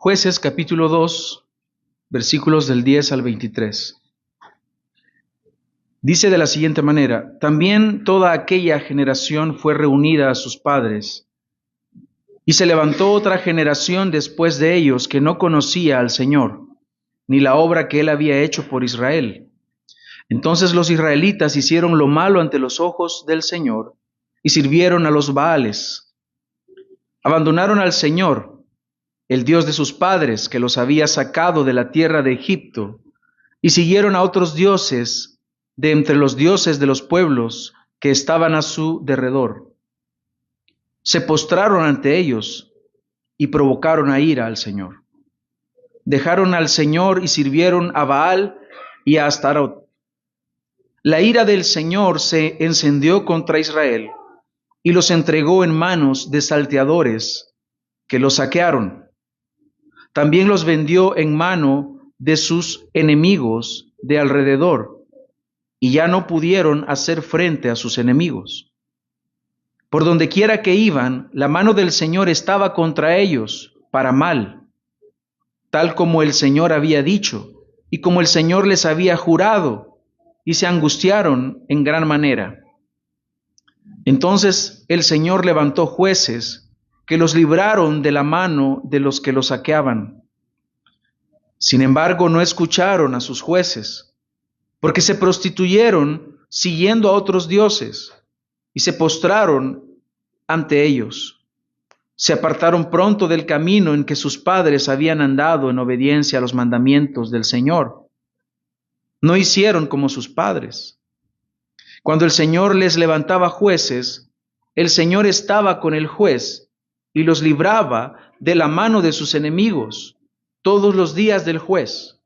Jueces capítulo 2, versículos del 10 al 23. Dice de la siguiente manera: También toda aquella generación fue reunida a sus padres, y se levantó otra generación después de ellos que no conocía al Señor, ni la obra que él había hecho por Israel. Entonces los israelitas hicieron lo malo ante los ojos del Señor, y sirvieron a los Baales. Abandonaron al Señor, el Dios de sus padres, que los había sacado de la tierra de Egipto, y siguieron a otros dioses de entre los dioses de los pueblos que estaban a su derredor. Se postraron ante ellos y provocaron a ira al Señor. Dejaron al Señor y sirvieron a Baal y a Astarot. La ira del Señor se encendió contra Israel y los entregó en manos de salteadores que los saquearon. También los vendió en mano de sus enemigos de alrededor, y ya no pudieron hacer frente a sus enemigos. Por donde quiera que iban, la mano del Señor estaba contra ellos para mal, tal como el Señor había dicho, y como el Señor les había jurado, y se angustiaron en gran manera. Entonces el Señor levantó jueces que los libraron de la mano de los que los saqueaban. Sin embargo, no escucharon a sus jueces, porque se prostituyeron siguiendo a otros dioses y se postraron ante ellos. Se apartaron pronto del camino en que sus padres habían andado en obediencia a los mandamientos del Señor. No hicieron como sus padres. Cuando el Señor les levantaba jueces, el Señor estaba con el juez y los libraba de la mano de sus enemigos todos los días del juez.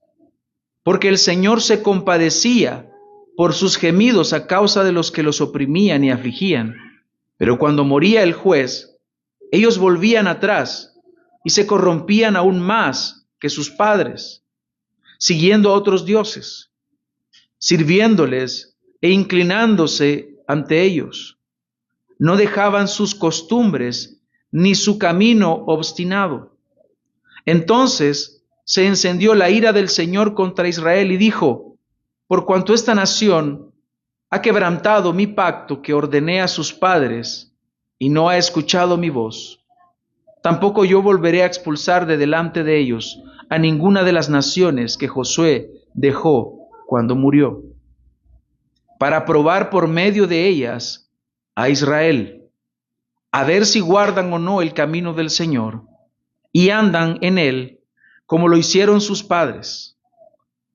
Porque el Señor se compadecía por sus gemidos a causa de los que los oprimían y afligían. Pero cuando moría el juez, ellos volvían atrás y se corrompían aún más que sus padres, siguiendo a otros dioses, sirviéndoles e inclinándose ante ellos. No dejaban sus costumbres ni su camino obstinado. Entonces se encendió la ira del Señor contra Israel y dijo: por cuanto esta nación ha quebrantado mi pacto que ordené a sus padres y no ha escuchado mi voz, tampoco yo volveré a expulsar de delante de ellos a ninguna de las naciones que Josué dejó cuando murió, para probar por medio de ellas a Israel, a ver si guardan o no el camino del Señor y andan en él como lo hicieron sus padres.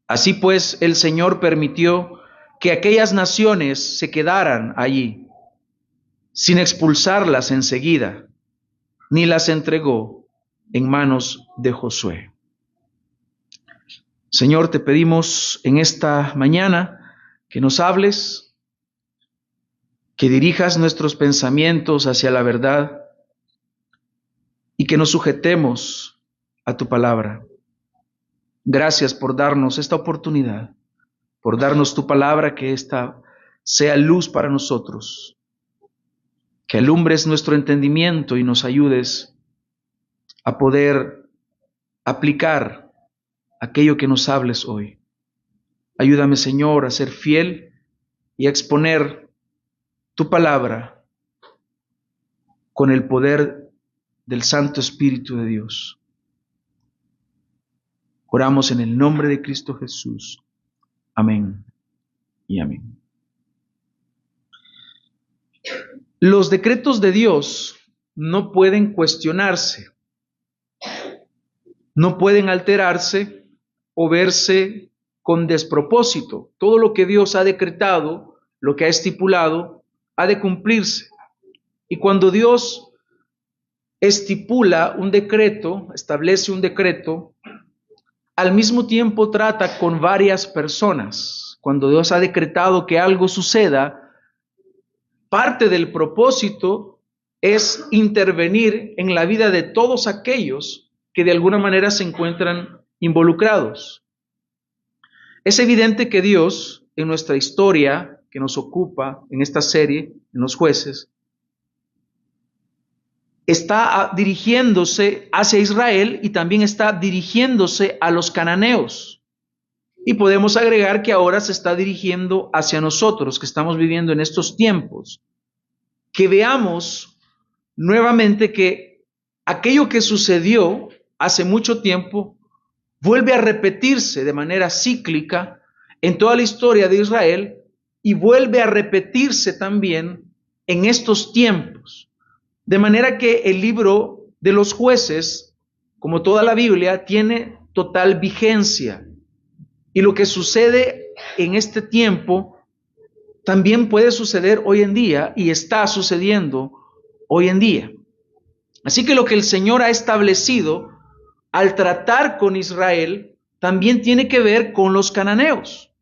Así pues, el Señor permitió que aquellas naciones se quedaran allí, sin expulsarlas enseguida, ni las entregó en manos de Josué. Señor, te pedimos en esta mañana que nos hables, que dirijas nuestros pensamientos hacia la verdad y que nos sujetemos a tu palabra. Gracias por darnos esta oportunidad, por darnos tu palabra, que esta sea luz para nosotros, que alumbres nuestro entendimiento y nos ayudes a poder aplicar aquello que nos hables hoy. Ayúdame, Señor, a ser fiel y a exponer tu palabra con el poder del Santo Espíritu de Dios. Oramos en el nombre de Cristo Jesús. Amén y amén. Los decretos de Dios no pueden cuestionarse, no pueden alterarse o verse con despropósito. Todo lo que Dios ha decretado, lo que ha estipulado, ha de cumplirse. Y cuando Dios estipula un decreto, establece un decreto, al mismo tiempo trata con varias personas. Cuando Dios ha decretado que algo suceda, parte del propósito es intervenir en la vida de todos aquellos que de alguna manera se encuentran involucrados. Es evidente que Dios, en nuestra historia que nos ocupa en esta serie, en los jueces, está dirigiéndose hacia Israel y también está dirigiéndose a los cananeos. Y podemos agregar que ahora se está dirigiendo hacia nosotros, que estamos viviendo en estos tiempos. Que veamos nuevamente que aquello que sucedió hace mucho tiempo vuelve a repetirse de manera cíclica en toda la historia de Israel y vuelve a repetirse también en estos tiempos. De manera que el libro de los Jueces, como toda la Biblia, tiene total vigencia. Y lo que sucede en este tiempo también puede suceder hoy en día y está sucediendo hoy en día. Así que lo que el Señor ha establecido al tratar con Israel también tiene que ver con los cananeos.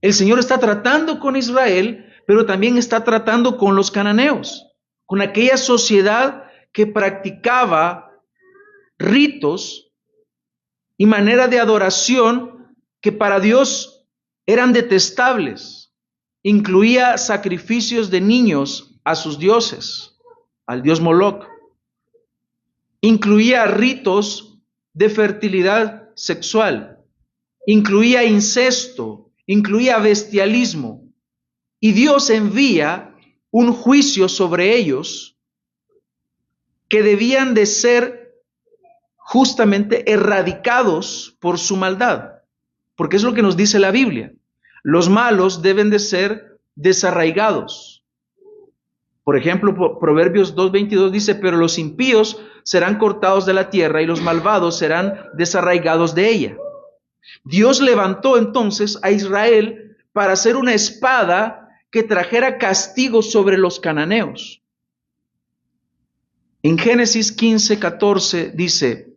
El Señor está tratando con Israel, pero también está tratando con los cananeos, con aquella sociedad que practicaba ritos y manera de adoración que para Dios eran detestables. Incluía sacrificios de niños a sus dioses, al dios Moloc. Incluía ritos de fertilidad sexual. Incluía incesto, incluía bestialismo. Y Dios envía un juicio sobre ellos que debían de ser justamente erradicados por su maldad. Porque es lo que nos dice la Biblia. Los malos deben de ser desarraigados. Por ejemplo, Proverbios 2:22 dice, pero los impíos serán cortados de la tierra y los malvados serán desarraigados de ella. Dios levantó entonces a Israel para hacer una espada que trajera castigo sobre los cananeos. En Génesis 15:14 dice,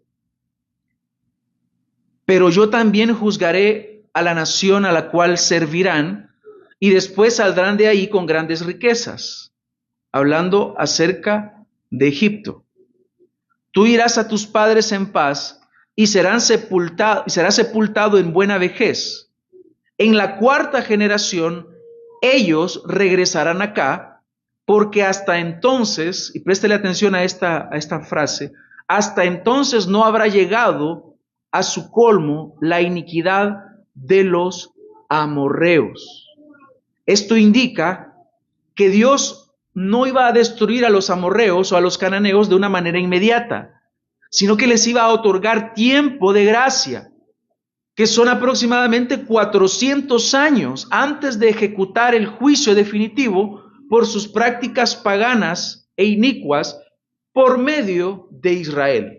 pero yo también juzgaré a la nación a la cual servirán, y después saldrán de ahí con grandes riquezas. Hablando acerca de Egipto. Tú irás a tus padres en paz, y serás sepultado en buena vejez. En la cuarta generación, ellos regresarán acá, porque hasta entonces, y préstele atención a esta frase, hasta entonces no habrá llegado a su colmo la iniquidad de los amorreos. Esto indica que Dios no iba a destruir a los amorreos o a los cananeos de una manera inmediata, sino que les iba a otorgar tiempo de gracia, que son aproximadamente 400 años antes de ejecutar el juicio definitivo por sus prácticas paganas e inicuas por medio de Israel.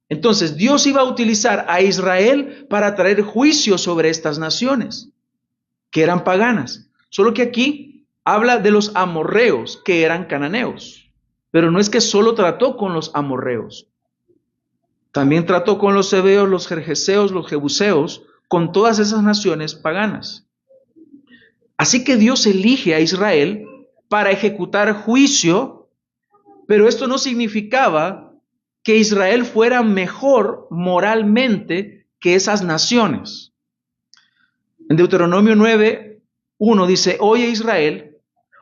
Entonces Dios iba a utilizar a Israel para traer juicio sobre estas naciones que eran paganas. Solo que aquí habla de los amorreos que eran cananeos. Pero no es que solo trató con los amorreos. También trató con los heveos, los gergeseos, los jebuseos, con todas esas naciones paganas. Así que Dios elige a Israel para ejecutar juicio, pero esto no significaba que Israel fuera mejor moralmente que esas naciones. En Deuteronomio 9:1 dice, oye Israel,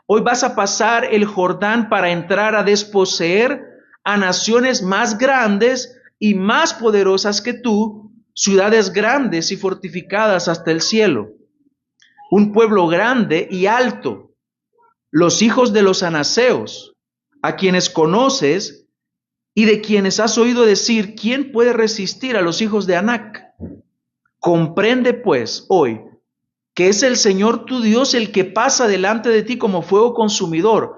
hoy vas a pasar el Jordán para entrar a desposeer a naciones más grandes y más poderosas que tú, ciudades grandes y fortificadas hasta el cielo, un pueblo grande y alto, los hijos de los anaseos, a quienes conoces y de quienes has oído decir, ¿quién puede resistir a los hijos de Anac? Comprende pues hoy que es el Señor tu Dios el que pasa delante de ti como fuego consumidor.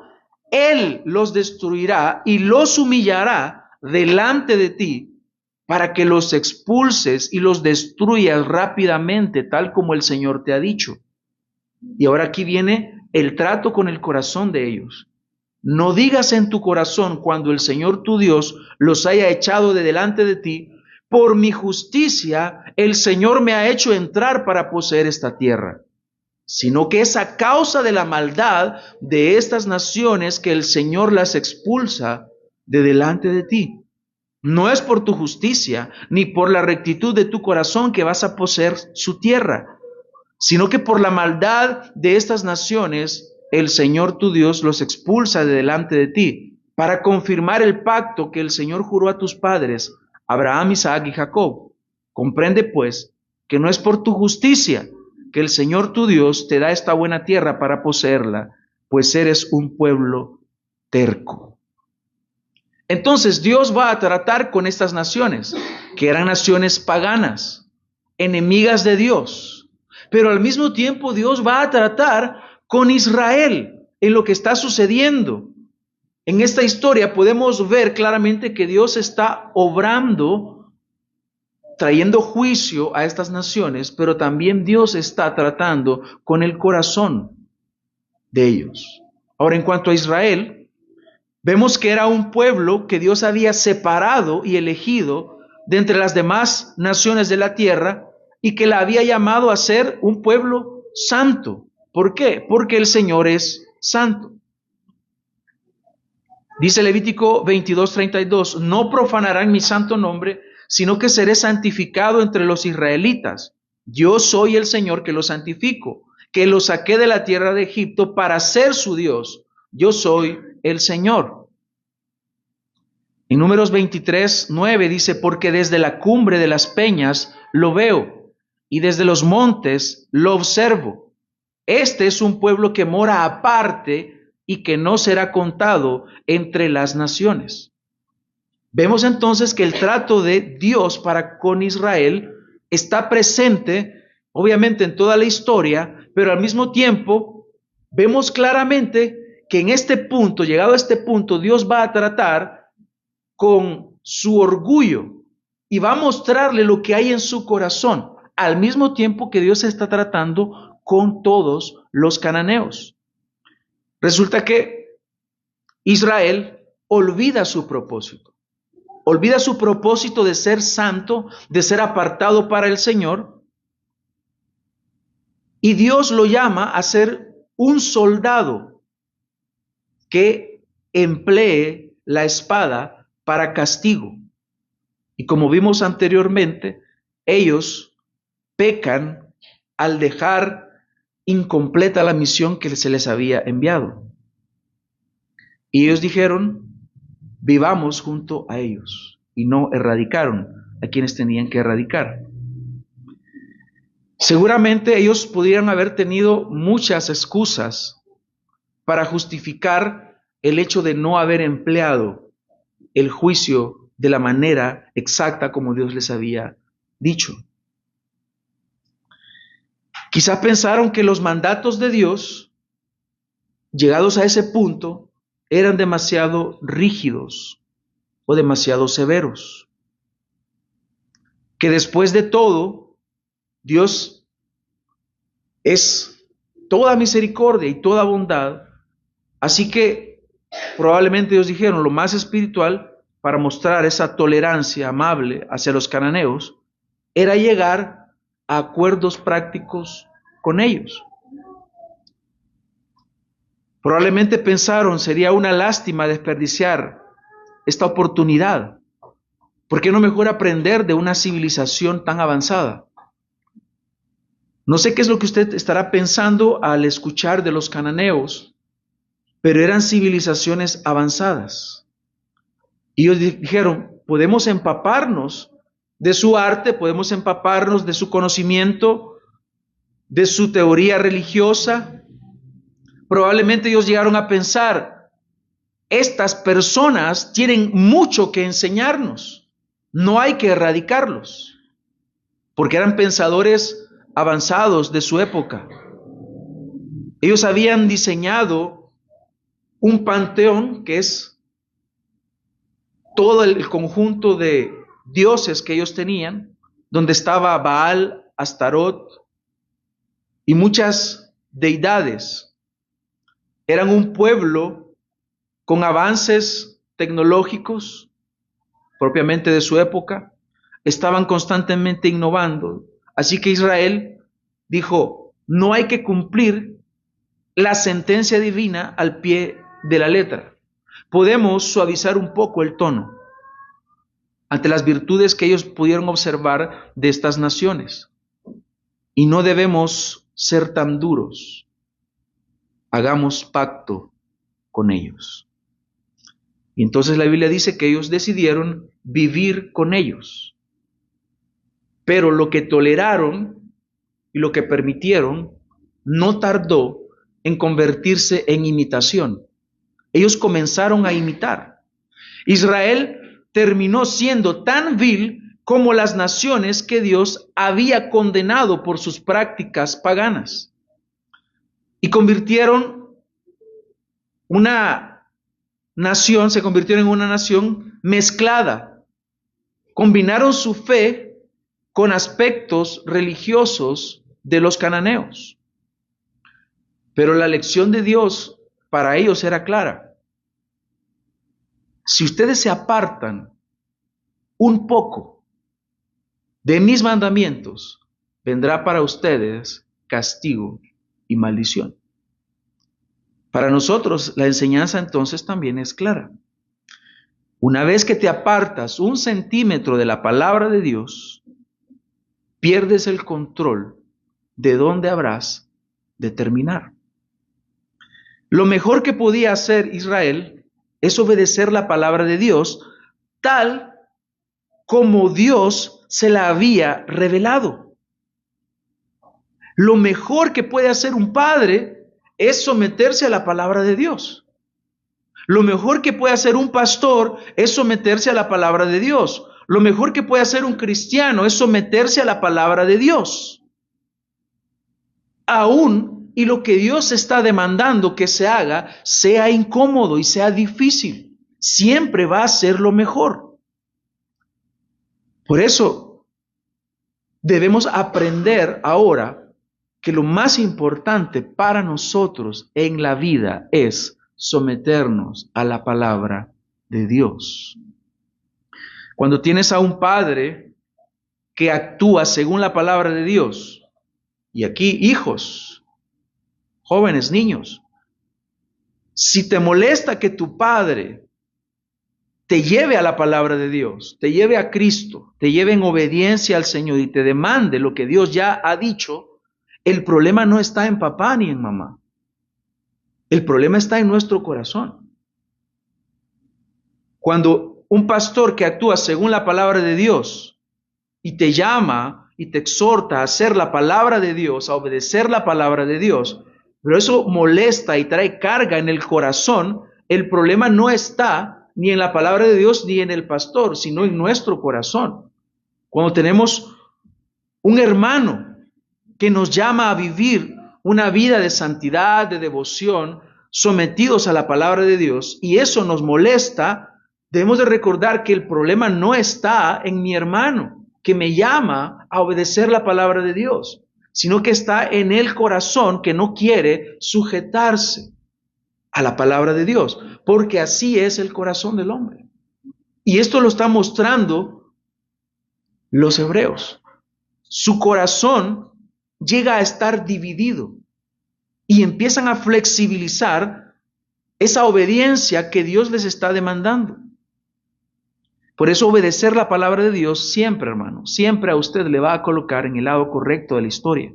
Él los destruirá y los humillará delante de ti para que los expulses y los destruyas rápidamente, tal como el Señor te ha dicho. Y ahora aquí viene el trato con el corazón de ellos. No digas en tu corazón cuando el Señor tu Dios los haya echado de delante de ti, por mi justicia el Señor me ha hecho entrar para poseer esta tierra, sino que es a causa de la maldad de estas naciones que el Señor las expulsa de delante de ti. No es por tu justicia ni por la rectitud de tu corazón que vas a poseer su tierra, sino que por la maldad de estas naciones el Señor tu Dios los expulsa de delante de ti. para confirmar el pacto que el Señor juró a tus padres, Abraham, Isaac y Jacob. Comprende pues que no es por tu justicia que el Señor tu Dios te da esta buena tierra para poseerla, pues eres un pueblo terco. Entonces Dios va a tratar con estas naciones, que eran naciones paganas, enemigas de Dios. Pero al mismo tiempo Dios va a tratar con Israel en lo que está sucediendo. En esta historia podemos ver claramente que Dios está obrando, trayendo juicio a estas naciones, pero también Dios está tratando con el corazón de ellos. Ahora, en cuanto a Israel, vemos que era un pueblo que Dios había separado y elegido de entre las demás naciones de la tierra y que la había llamado a ser un pueblo santo. ¿Por qué? Porque el Señor es santo. Dice Levítico 22:32, no profanarán mi santo nombre, sino que seré santificado entre los israelitas. Yo soy el Señor que los santifico, que los saqué de la tierra de Egipto para ser su Dios. Yo soy el Señor. En Números 23:9 dice, porque desde la cumbre de las peñas lo veo, y desde los montes lo observo. Este es un pueblo que mora aparte y que no será contado entre las naciones. Vemos entonces que el trato de Dios para con Israel está presente, obviamente, en toda la historia, pero al mismo tiempo vemos claramente que en este punto, llegado a este punto, Dios va a tratar con su orgullo y va a mostrarle lo que hay en su corazón, al mismo tiempo que Dios está tratando con todos los cananeos. Resulta que Israel olvida su propósito. Olvida su propósito de ser santo, de ser apartado para el Señor. Y Dios lo llama a ser un soldado que emplee la espada para castigo. Y como vimos anteriormente, ellos pecan al dejar incompleta la misión que se les había enviado. Y ellos dijeron, vivamos junto a ellos, y no erradicaron a quienes tenían que erradicar. Seguramente ellos pudieran haber tenido muchas excusas para justificar el hecho de no haber empleado el juicio de la manera exacta como Dios les había dicho. Quizás pensaron que los mandatos de Dios, llegados a ese punto, eran demasiado rígidos o demasiado severos. Que después de todo, Dios es toda misericordia y toda bondad, así que probablemente ellos dijeron lo más espiritual para mostrar esa tolerancia amable hacia los cananeos era llegar a acuerdos prácticos con ellos. Probablemente pensaron sería una lástima desperdiciar esta oportunidad. ¿Por qué no mejor aprender de una civilización tan avanzada? No sé qué es lo que usted estará pensando al escuchar de los cananeos, pero eran civilizaciones avanzadas. Y ellos dijeron, podemos empaparnos de su arte, podemos empaparnos de su conocimiento, de su teoría religiosa. Probablemente ellos llegaron a pensar, estas personas tienen mucho que enseñarnos, no hay que erradicarlos, porque eran pensadores avanzados de su época. Ellos habían diseñado un panteón que es todo el conjunto de dioses que ellos tenían, donde estaba Baal, Astarot y muchas deidades. Eran un pueblo con avances tecnológicos propiamente de su época, estaban constantemente innovando. Así que Israel dijo, no hay que cumplir la sentencia divina al pie de la letra. Podemos suavizar un poco el tono ante las virtudes que ellos pudieron observar de estas naciones. Y no debemos ser tan duros. Hagamos pacto con ellos. Y entonces la Biblia dice que ellos decidieron vivir con ellos. Pero lo que toleraron y lo que permitieron no tardó en convertirse en imitación. Ellos comenzaron a imitar. Israel terminó siendo tan vil como las naciones que Dios había condenado por sus prácticas paganas. Y se convirtieron en una nación mezclada. Combinaron su fe con aspectos religiosos de los cananeos. Pero la lección de Dios para ellos era clara. Si ustedes se apartan un poco de mis mandamientos, vendrá para ustedes castigo y maldición. Para nosotros la enseñanza entonces también es clara. Una vez que te apartas 1 centímetro de la palabra de Dios, pierdes el control de dónde habrás de terminar. Lo mejor que podía hacer Israel es obedecer la palabra de Dios tal como Dios se la había revelado. Lo mejor que puede hacer un padre es someterse a la palabra de Dios. Lo mejor que puede hacer un pastor es someterse a la palabra de Dios. Lo mejor que puede hacer un cristiano es someterse a la palabra de Dios. Aún y lo que Dios está demandando que se haga, sea incómodo y sea difícil, siempre va a ser lo mejor. Por eso debemos aprender ahora que lo más importante para nosotros en la vida es someternos a la palabra de Dios. Cuando tienes a un padre que actúa según la palabra de Dios, y aquí hijos, jóvenes, niños, si te molesta que tu padre te lleve a la palabra de Dios, te lleve a Cristo, te lleve en obediencia al Señor y te demande lo que Dios ya ha dicho, el problema no está en papá ni en mamá. El problema está en nuestro corazón. Cuando un pastor que actúa según la palabra de Dios y te llama y te exhorta a hacer la palabra de Dios, a obedecer la palabra de Dios, pero eso molesta y trae carga en el corazón, el problema no está ni en la palabra de Dios ni en el pastor, sino en nuestro corazón. Cuando tenemos un hermano que nos llama a vivir una vida de santidad, de devoción, sometidos a la palabra de Dios, y eso nos molesta, debemos de recordar que el problema no está en mi hermano que me llama a obedecer la palabra de Dios, sino que está en el corazón que no quiere sujetarse a la palabra de Dios, porque así es el corazón del hombre. Y esto lo están mostrando los hebreos. Su corazón llega a estar dividido y empiezan a flexibilizar esa obediencia que Dios les está demandando. Por eso obedecer la palabra de Dios siempre, hermano, siempre a usted le va a colocar en el lado correcto de la historia.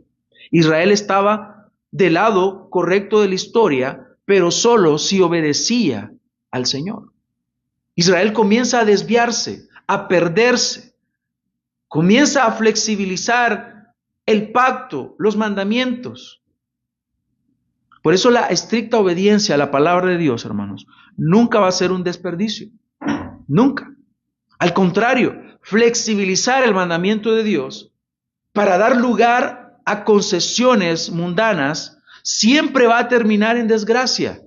Israel estaba del lado correcto de la historia, pero solo si obedecía al Señor. Israel comienza a desviarse, a perderse, comienza a flexibilizar el pacto, los mandamientos. Por eso la estricta obediencia a la palabra de Dios, hermanos, nunca va a ser un desperdicio. Nunca. Al contrario, flexibilizar el mandamiento de Dios para dar lugar a concesiones mundanas siempre va a terminar en desgracia.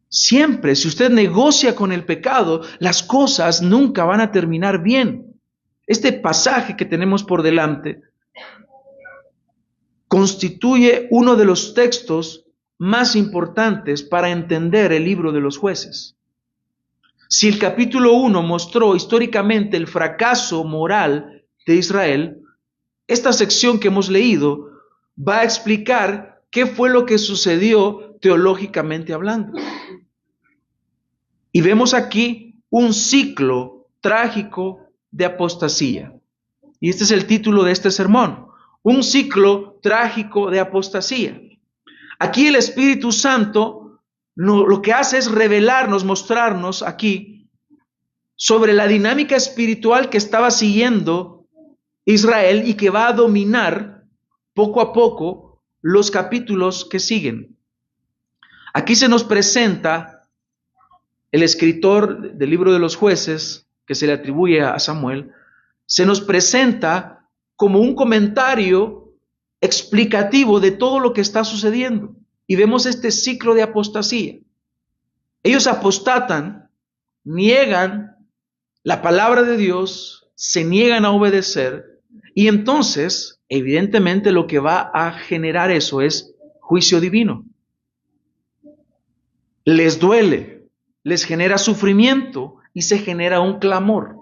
Siempre, si usted negocia con el pecado, las cosas nunca van a terminar bien. Este pasaje que tenemos por delante constituye uno de los textos más importantes para entender el libro de los Jueces. Si el capítulo 1 mostró históricamente el fracaso moral de Israel, esta sección que hemos leído va a explicar qué fue lo que sucedió teológicamente hablando. Y vemos aquí un ciclo trágico de apostasía. Y este es el título de este sermón: un ciclo trágico de apostasía. Aquí el Espíritu Santo no, lo que hace es revelarnos, mostrarnos aquí sobre la dinámica espiritual que estaba siguiendo Israel y que va a dominar poco a poco los capítulos que siguen. Aquí se nos presenta el escritor del libro de los jueces, que se le atribuye a Samuel, se nos presenta como un comentario explicativo de todo lo que está sucediendo. Y vemos este ciclo de apostasía. Ellos apostatan, niegan la palabra de Dios, se niegan a obedecer, y entonces, evidentemente, lo que va a generar eso es juicio divino. Les duele, les genera sufrimiento y se genera un clamor.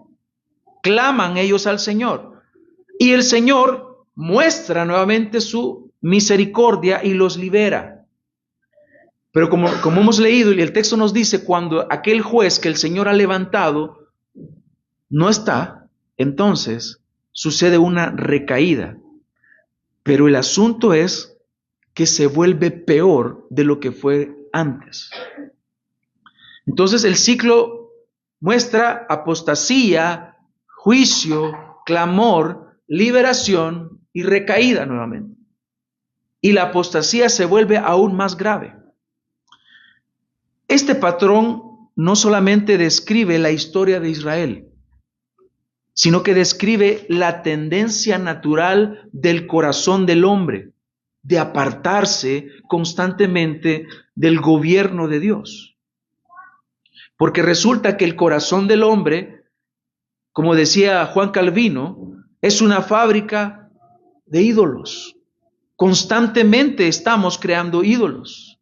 Claman ellos al Señor, y el Señor muestra nuevamente su misericordia y los libera. Pero como hemos leído y el texto nos dice, cuando aquel juez que el Señor ha levantado no está, entonces sucede una recaída. Pero el asunto es que se vuelve peor de lo que fue antes. Entonces el ciclo muestra apostasía, juicio, clamor, liberación y recaída nuevamente. Y la apostasía se vuelve aún más grave. Este patrón no solamente describe la historia de Israel, sino que describe la tendencia natural del corazón del hombre de apartarse constantemente del gobierno de Dios. Porque resulta que el corazón del hombre, como decía Juan Calvino, es una fábrica de ídolos. Constantemente estamos creando ídolos.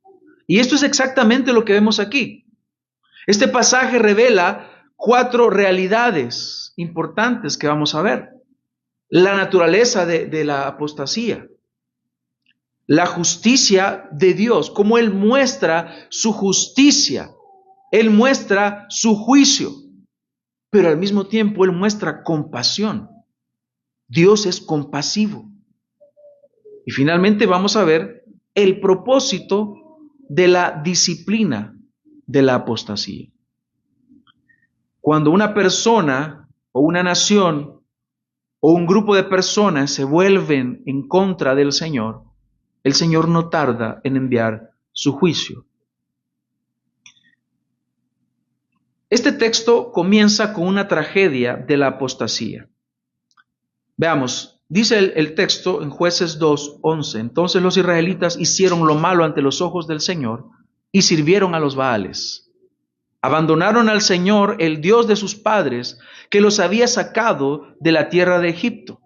Y esto es exactamente lo que vemos aquí. Este pasaje revela 4 realidades importantes que vamos a ver. La naturaleza de la apostasía. La justicia de Dios, cómo Él muestra su justicia. Él muestra su juicio. Pero al mismo tiempo Él muestra compasión. Dios es compasivo. Y finalmente vamos a ver el propósito de la disciplina de la apostasía. Cuando una persona o una nación o un grupo de personas se vuelven en contra del Señor, el Señor no tarda en enviar su juicio. Este texto comienza con una tragedia de la apostasía. Veamos, dice el texto en Jueces 2:11, entonces los israelitas hicieron lo malo ante los ojos del Señor y sirvieron a los Baales. Abandonaron al Señor, el Dios de sus padres, que los había sacado de la tierra de Egipto.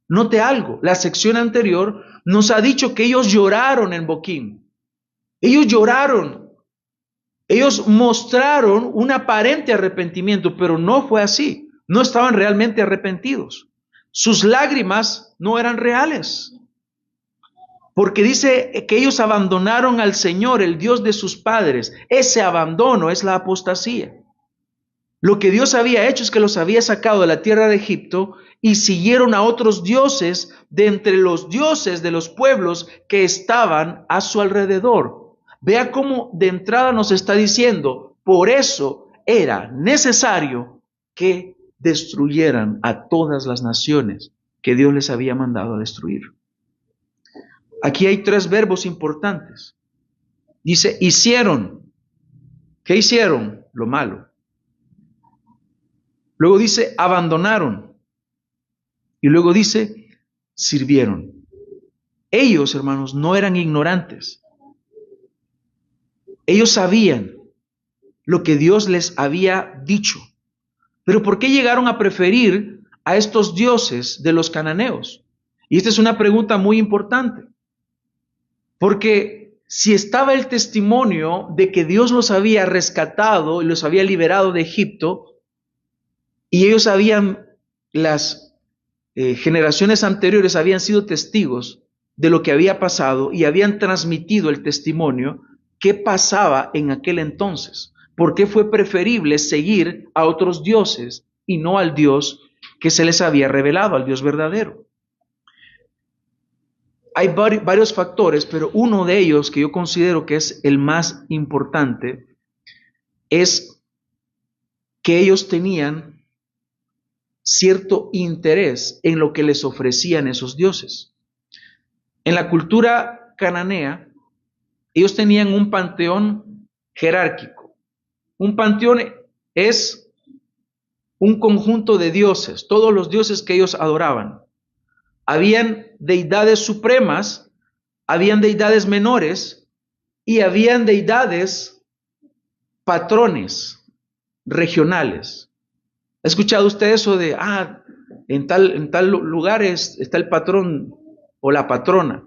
Note algo, la sección anterior nos ha dicho que ellos lloraron en Boquim. Ellos lloraron. Ellos mostraron un aparente arrepentimiento, pero no fue así. No estaban realmente arrepentidos. Sus lágrimas no eran reales. Porque dice que ellos abandonaron al Señor, el Dios de sus padres. Ese abandono es la apostasía. Lo que Dios había hecho es que los había sacado de la tierra de Egipto y siguieron a otros dioses de entre los dioses de los pueblos que estaban a su alrededor. Vea cómo de entrada nos está diciendo, por eso era necesario que destruyeran a todas las naciones que Dios les había mandado a destruir. Aquí hay 3 verbos importantes. Dice, hicieron. ¿Qué hicieron? Lo malo. Luego dice, abandonaron. Y luego dice, sirvieron. Ellos, hermanos, no eran ignorantes. Ellos sabían lo que Dios les había dicho. Pero ¿por qué llegaron a preferir a estos dioses de los cananeos? Y esta es una pregunta muy importante. Porque si estaba el testimonio de que Dios los había rescatado y los había liberado de Egipto, y ellos las generaciones anteriores habían sido testigos de lo que había pasado y habían transmitido el testimonio, ¿qué pasaba en aquel entonces? ¿Por qué fue preferible seguir a otros dioses y no al Dios que se les había revelado, al Dios verdadero? Hay varios factores, pero uno de ellos que yo considero que es el más importante es que ellos tenían cierto interés en lo que les ofrecían esos dioses. En la cultura cananea, ellos tenían un panteón jerárquico. Un panteón es un conjunto de dioses, todos los dioses que ellos adoraban. Habían deidades supremas, habían deidades menores y habían deidades patrones regionales. ¿Ha escuchado usted eso de, en tal lugar está el patrón o la patrona?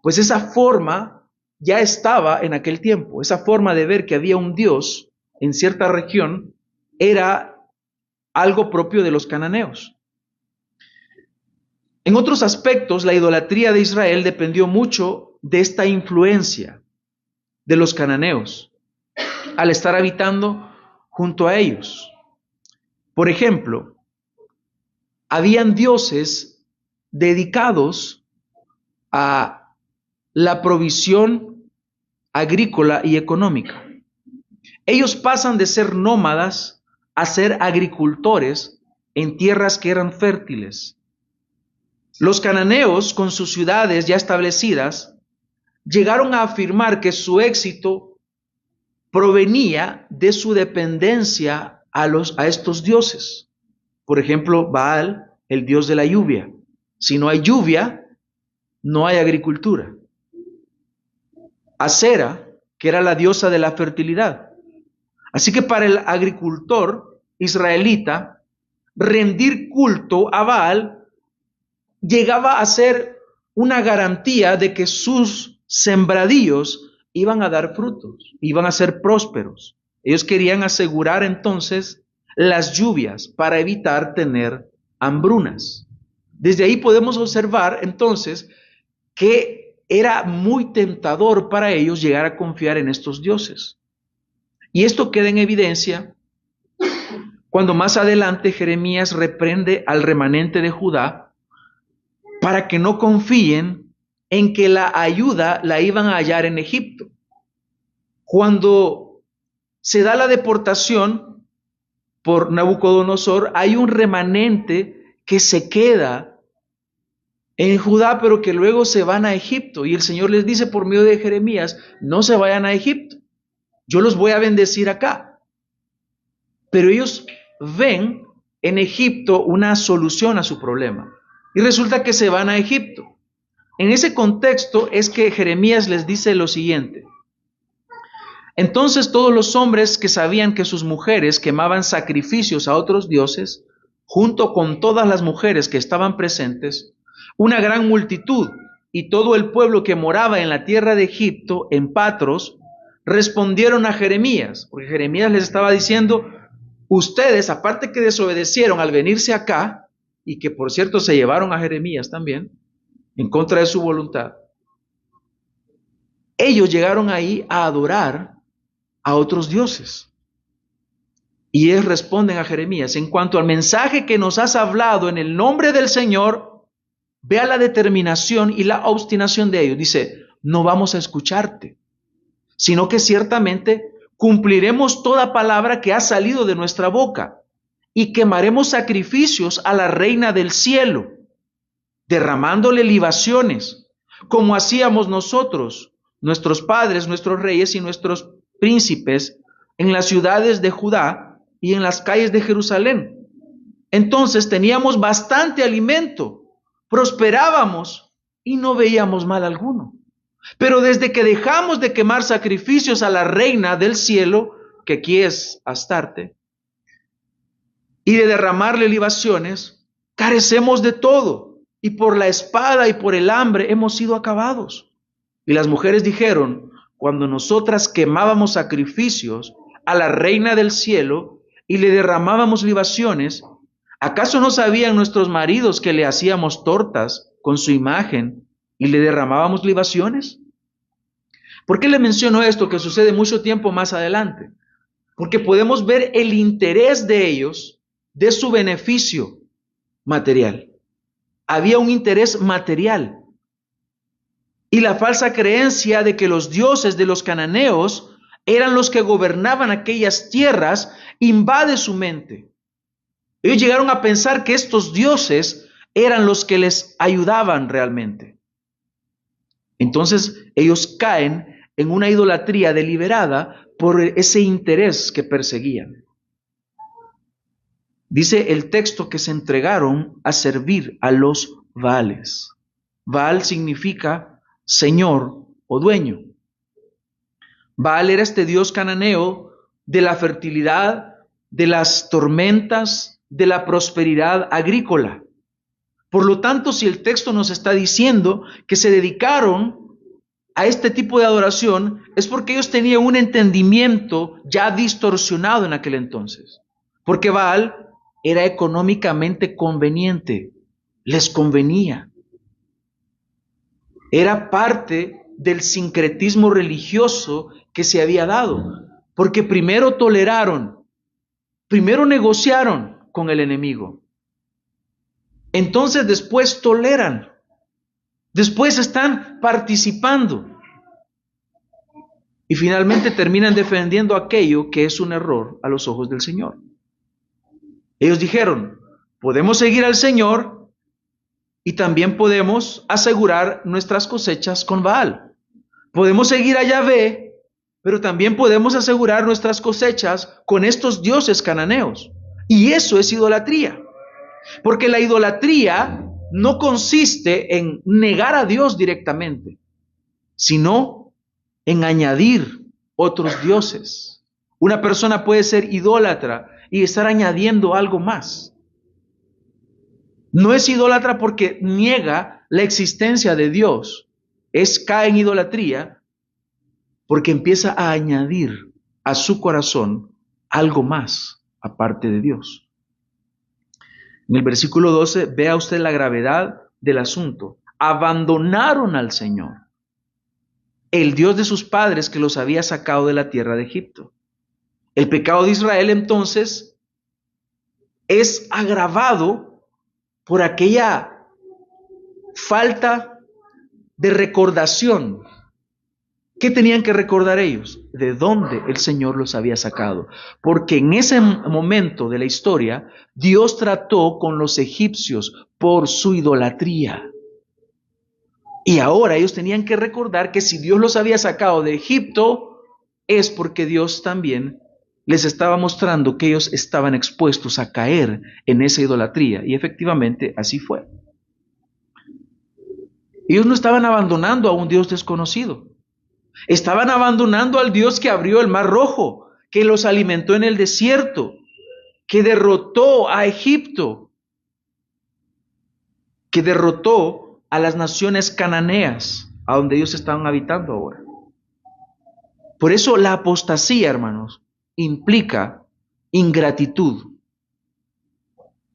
Pues esa forma ya estaba en aquel tiempo. Esa forma de ver que había un Dios en cierta región era algo propio de los cananeos. En otros aspectos, la idolatría de Israel dependió mucho de esta influencia de los cananeos al estar habitando junto a ellos. Por ejemplo, habían dioses dedicados a la provisión agrícola y económica. Ellos pasan de ser nómadas a ser agricultores en tierras que eran fértiles. Los cananeos, con sus ciudades ya establecidas, llegaron a afirmar que su éxito provenía de su dependencia a estos dioses. Por ejemplo, Baal, el dios de la lluvia. Si no hay lluvia, no hay agricultura. Acera, que era la diosa de la fertilidad. Así que para el agricultor israelita, rendir culto a Baal llegaba a ser una garantía de que sus sembradíos iban a dar frutos, iban a ser prósperos. Ellos querían asegurar entonces las lluvias para evitar tener hambrunas. Desde ahí podemos observar entonces que era muy tentador para ellos llegar a confiar en estos dioses. Y esto queda en evidencia cuando más adelante Jeremías reprende al remanente de Judá para que no confíen en que la ayuda la iban a hallar en Egipto. Cuando se da la deportación por Nabucodonosor, hay un remanente que se queda en Judá, pero que luego se van a Egipto. Y el Señor les dice por medio de Jeremías, no se vayan a Egipto, yo los voy a bendecir acá. Pero ellos ven en Egipto una solución a su problema. Y resulta que se van a Egipto. En ese contexto es que Jeremías les dice lo siguiente. Entonces todos los hombres que sabían que sus mujeres quemaban sacrificios a otros dioses, junto con todas las mujeres que estaban presentes, una gran multitud y todo el pueblo que moraba en la tierra de Egipto, en Patros, respondieron a Jeremías, porque Jeremías les estaba diciendo, ustedes, aparte que desobedecieron al venirse acá, y que por cierto se llevaron a Jeremías también, en contra de su voluntad, ellos llegaron ahí a adorar a otros dioses. Y ellos responden a Jeremías, en cuanto al mensaje que nos has hablado en el nombre del Señor, vea la determinación y la obstinación de ellos. Dice, no vamos a escucharte, sino que ciertamente cumpliremos toda palabra que ha salido de nuestra boca y quemaremos sacrificios a la reina del cielo, derramándole libaciones, como hacíamos nosotros, nuestros padres, nuestros reyes y nuestros príncipes en las ciudades de Judá y en las calles de Jerusalén. Entonces teníamos bastante alimento, prosperábamos y no veíamos mal alguno. Pero desde que dejamos de quemar sacrificios a la reina del cielo, que aquí es Astarte, y de derramarle libaciones, carecemos de todo, y por la espada y por el hambre hemos sido acabados. Y las mujeres dijeron, cuando nosotras quemábamos sacrificios a la reina del cielo y le derramábamos libaciones, ¿acaso no sabían nuestros maridos que le hacíamos tortas con su imagen y le derramábamos libaciones? ¿Por qué le menciono esto que sucede mucho tiempo más adelante? Porque podemos ver el interés de ellos de su beneficio material. Había un interés material. y la falsa creencia de que los dioses de los cananeos eran los que gobernaban aquellas tierras invade su mente. Ellos llegaron a pensar que estos dioses eran los que les ayudaban realmente. Entonces ellos caen en una idolatría deliberada por ese interés que perseguían. Dice el texto que se entregaron a servir a los Baales. Baal significa señor o dueño. Baal era este dios cananeo de la fertilidad, de las tormentas, de la prosperidad agrícola. Por lo tanto, si el texto nos está diciendo que se dedicaron a este tipo de adoración, es porque ellos tenían un entendimiento ya distorsionado en aquel entonces. Porque Baal era económicamente conveniente, les convenía. Era parte del sincretismo religioso que se había dado, porque primero toleraron, primero negociaron con el enemigo, entonces después toleran, después están participando y finalmente terminan defendiendo aquello que es un error a los ojos del Señor. Ellos dijeron, podemos seguir al Señor y también podemos asegurar nuestras cosechas con Baal. Podemos seguir a Yahvé, pero también podemos asegurar nuestras cosechas con estos dioses cananeos. Y eso es idolatría. Porque la idolatría no consiste en negar a Dios directamente, sino en añadir otros dioses. Una persona puede ser idólatra y estar añadiendo algo más. No es idólatra porque niega la existencia de Dios. Cae en idolatría porque empieza a añadir a su corazón algo más aparte de Dios. En el versículo 12, vea usted la gravedad del asunto. Abandonaron al Señor, el Dios de sus padres que los había sacado de la tierra de Egipto. El pecado de Israel entonces es agravado por aquella falta de recordación. ¿Qué tenían que recordar ellos? De dónde el Señor los había sacado. Porque en ese momento de la historia, Dios trató con los egipcios por su idolatría. Y ahora ellos tenían que recordar que si Dios los había sacado de Egipto, es porque Dios también les estaba mostrando que ellos estaban expuestos a caer en esa idolatría. Y efectivamente así fue. Ellos no estaban abandonando a un Dios desconocido. Estaban abandonando al Dios que abrió el Mar Rojo, que los alimentó en el desierto, que derrotó a Egipto, que derrotó a las naciones cananeas, a donde ellos estaban habitando ahora. Por eso la apostasía, hermanos, implica ingratitud.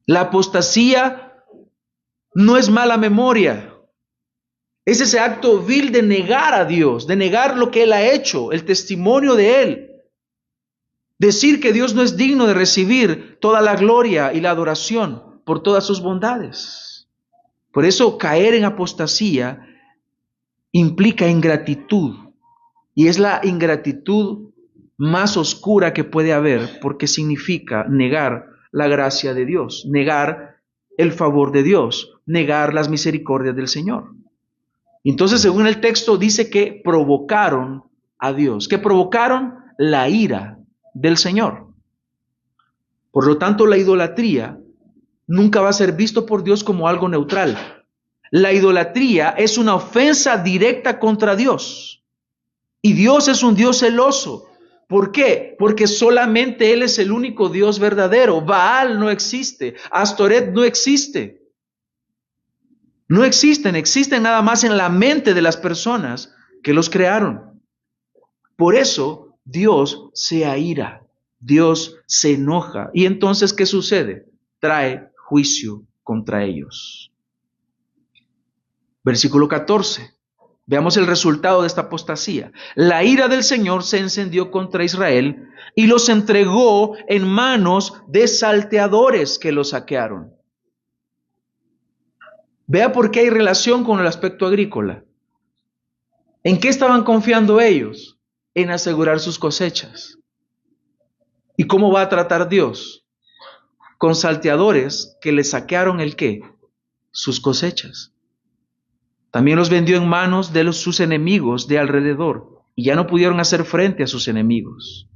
La apostasía no es mala memoria. Es ese acto vil de negar a Dios, de negar lo que Él ha hecho, el testimonio de Él. Decir que Dios no es digno de recibir toda la gloria y la adoración por todas sus bondades. Por eso caer en apostasía implica ingratitud. Y es la ingratitud más oscura que puede haber, porque significa negar la gracia de Dios, negar el favor de Dios, negar las misericordias del Señor. Entonces, según el texto, dice que provocaron a Dios, que provocaron la ira del Señor. Por lo tanto, la idolatría nunca va a ser visto por Dios como algo neutral. La idolatría es una ofensa directa contra Dios. Y Dios es un Dios celoso. ¿Por qué? Porque solamente Él es el único Dios verdadero. Baal no existe. Astoret no existe. No existen, existen nada más en la mente de las personas que los crearon. Por eso Dios se aira, Dios se enoja. ¿Y entonces qué sucede? Trae juicio contra ellos. Versículo 14. Veamos el resultado de esta apostasía. La ira del Señor se encendió contra Israel y los entregó en manos de salteadores que los saquearon. Vea por qué hay relación con el aspecto agrícola. ¿En qué estaban confiando ellos? En asegurar sus cosechas. ¿Y cómo va a tratar Dios? Con salteadores que le saquearon ¿el qué? Sus cosechas. También los vendió en manos de sus enemigos de alrededor y ya no pudieron hacer frente a sus enemigos.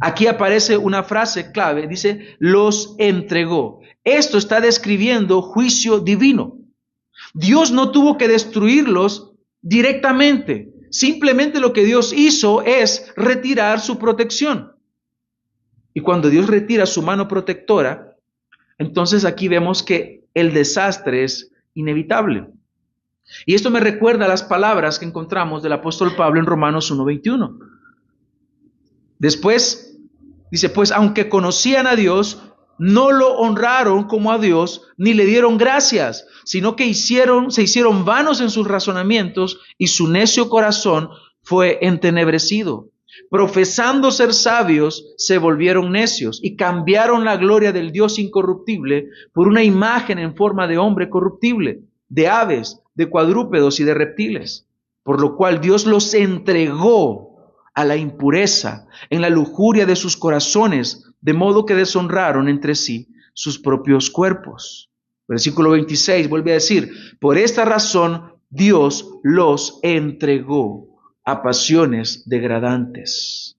Aquí aparece una frase clave, dice, los entregó. Esto está describiendo juicio divino. Dios no tuvo que destruirlos directamente. Simplemente lo que Dios hizo es retirar su protección. Y cuando Dios retira su mano protectora, entonces aquí vemos que el desastre es inevitable. Y esto me recuerda a las palabras que encontramos del apóstol Pablo en Romanos 1:21. Después dice, pues aunque conocían a Dios, no lo honraron como a Dios, ni le dieron gracias, sino que se hicieron vanos en sus razonamientos y su necio corazón fue entenebrecido. Profesando ser sabios, se volvieron necios y cambiaron la gloria del Dios incorruptible por una imagen en forma de hombre corruptible, de aves, de cuadrúpedos y de reptiles, por lo cual Dios los entregó a la impureza en la lujuria de sus corazones, de modo que deshonraron entre sí sus propios cuerpos. Versículo 26 vuelve a decir, por esta razón Dios los entregó a pasiones degradantes.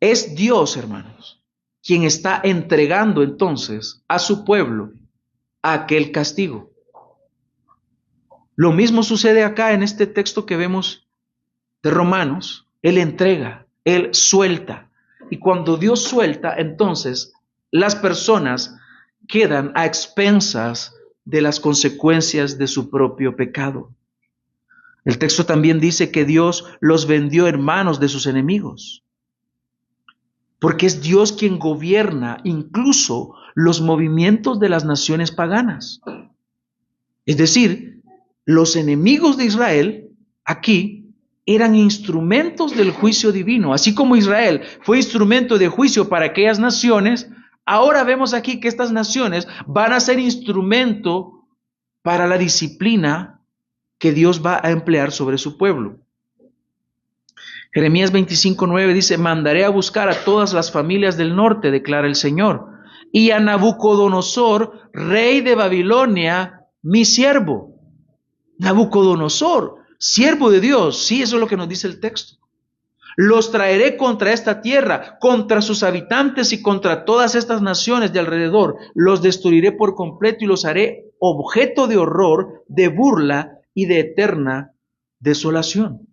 Es Dios, hermanos, quien está entregando entonces a su pueblo aquel castigo. Lo mismo sucede acá en este texto que vemos de Romanos. Él entrega, Él suelta. Y cuando Dios suelta, entonces las personas quedan a expensas de las consecuencias de su propio pecado. El texto también dice que Dios los vendió en manos de sus enemigos, porque es Dios quien gobierna incluso los movimientos de las naciones paganas. Es decir, los enemigos de Israel aquí eran instrumentos del juicio divino. Así como Israel fue instrumento de juicio para aquellas naciones, ahora vemos aquí que estas naciones van a ser instrumento para la disciplina que Dios va a emplear sobre su pueblo. Jeremías 25:9 dice, mandaré a buscar a todas las familias del norte, declara el Señor, y a Nabucodonosor, rey de Babilonia, mi siervo. Nabucodonosor, siervo de Dios, sí, eso es lo que nos dice el texto. Los traeré contra esta tierra, contra sus habitantes y contra todas estas naciones de alrededor. Los destruiré por completo y los haré objeto de horror, de burla y de eterna desolación.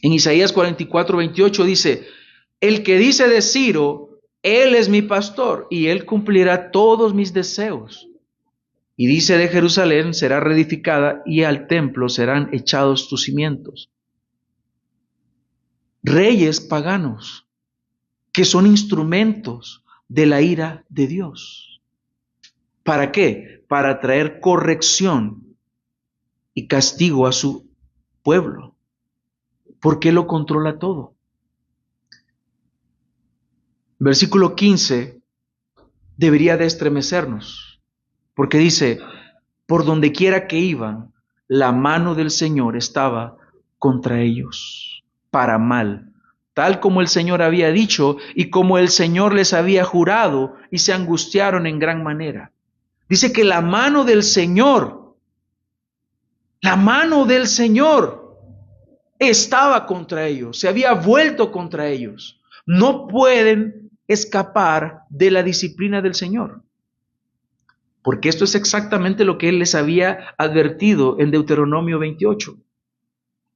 En Isaías 44:28 dice, el que dice de Ciro, él es mi pastor y él cumplirá todos mis deseos. Y dice de Jerusalén, será reedificada y al templo serán echados tus cimientos. Reyes paganos que son instrumentos de la ira de Dios. ¿Para qué? Para traer corrección y castigo a su pueblo. Porque Él lo controla todo. Versículo 15 debería de estremecernos, porque dice, por donde quiera que iban, la mano del Señor estaba contra ellos, para mal, tal como el Señor había dicho y como el Señor les había jurado, y se angustiaron en gran manera. Dice que la mano del Señor estaba contra ellos, se había vuelto contra ellos. No pueden escapar de la disciplina del Señor, porque esto es exactamente lo que Él les había advertido en Deuteronomio 28.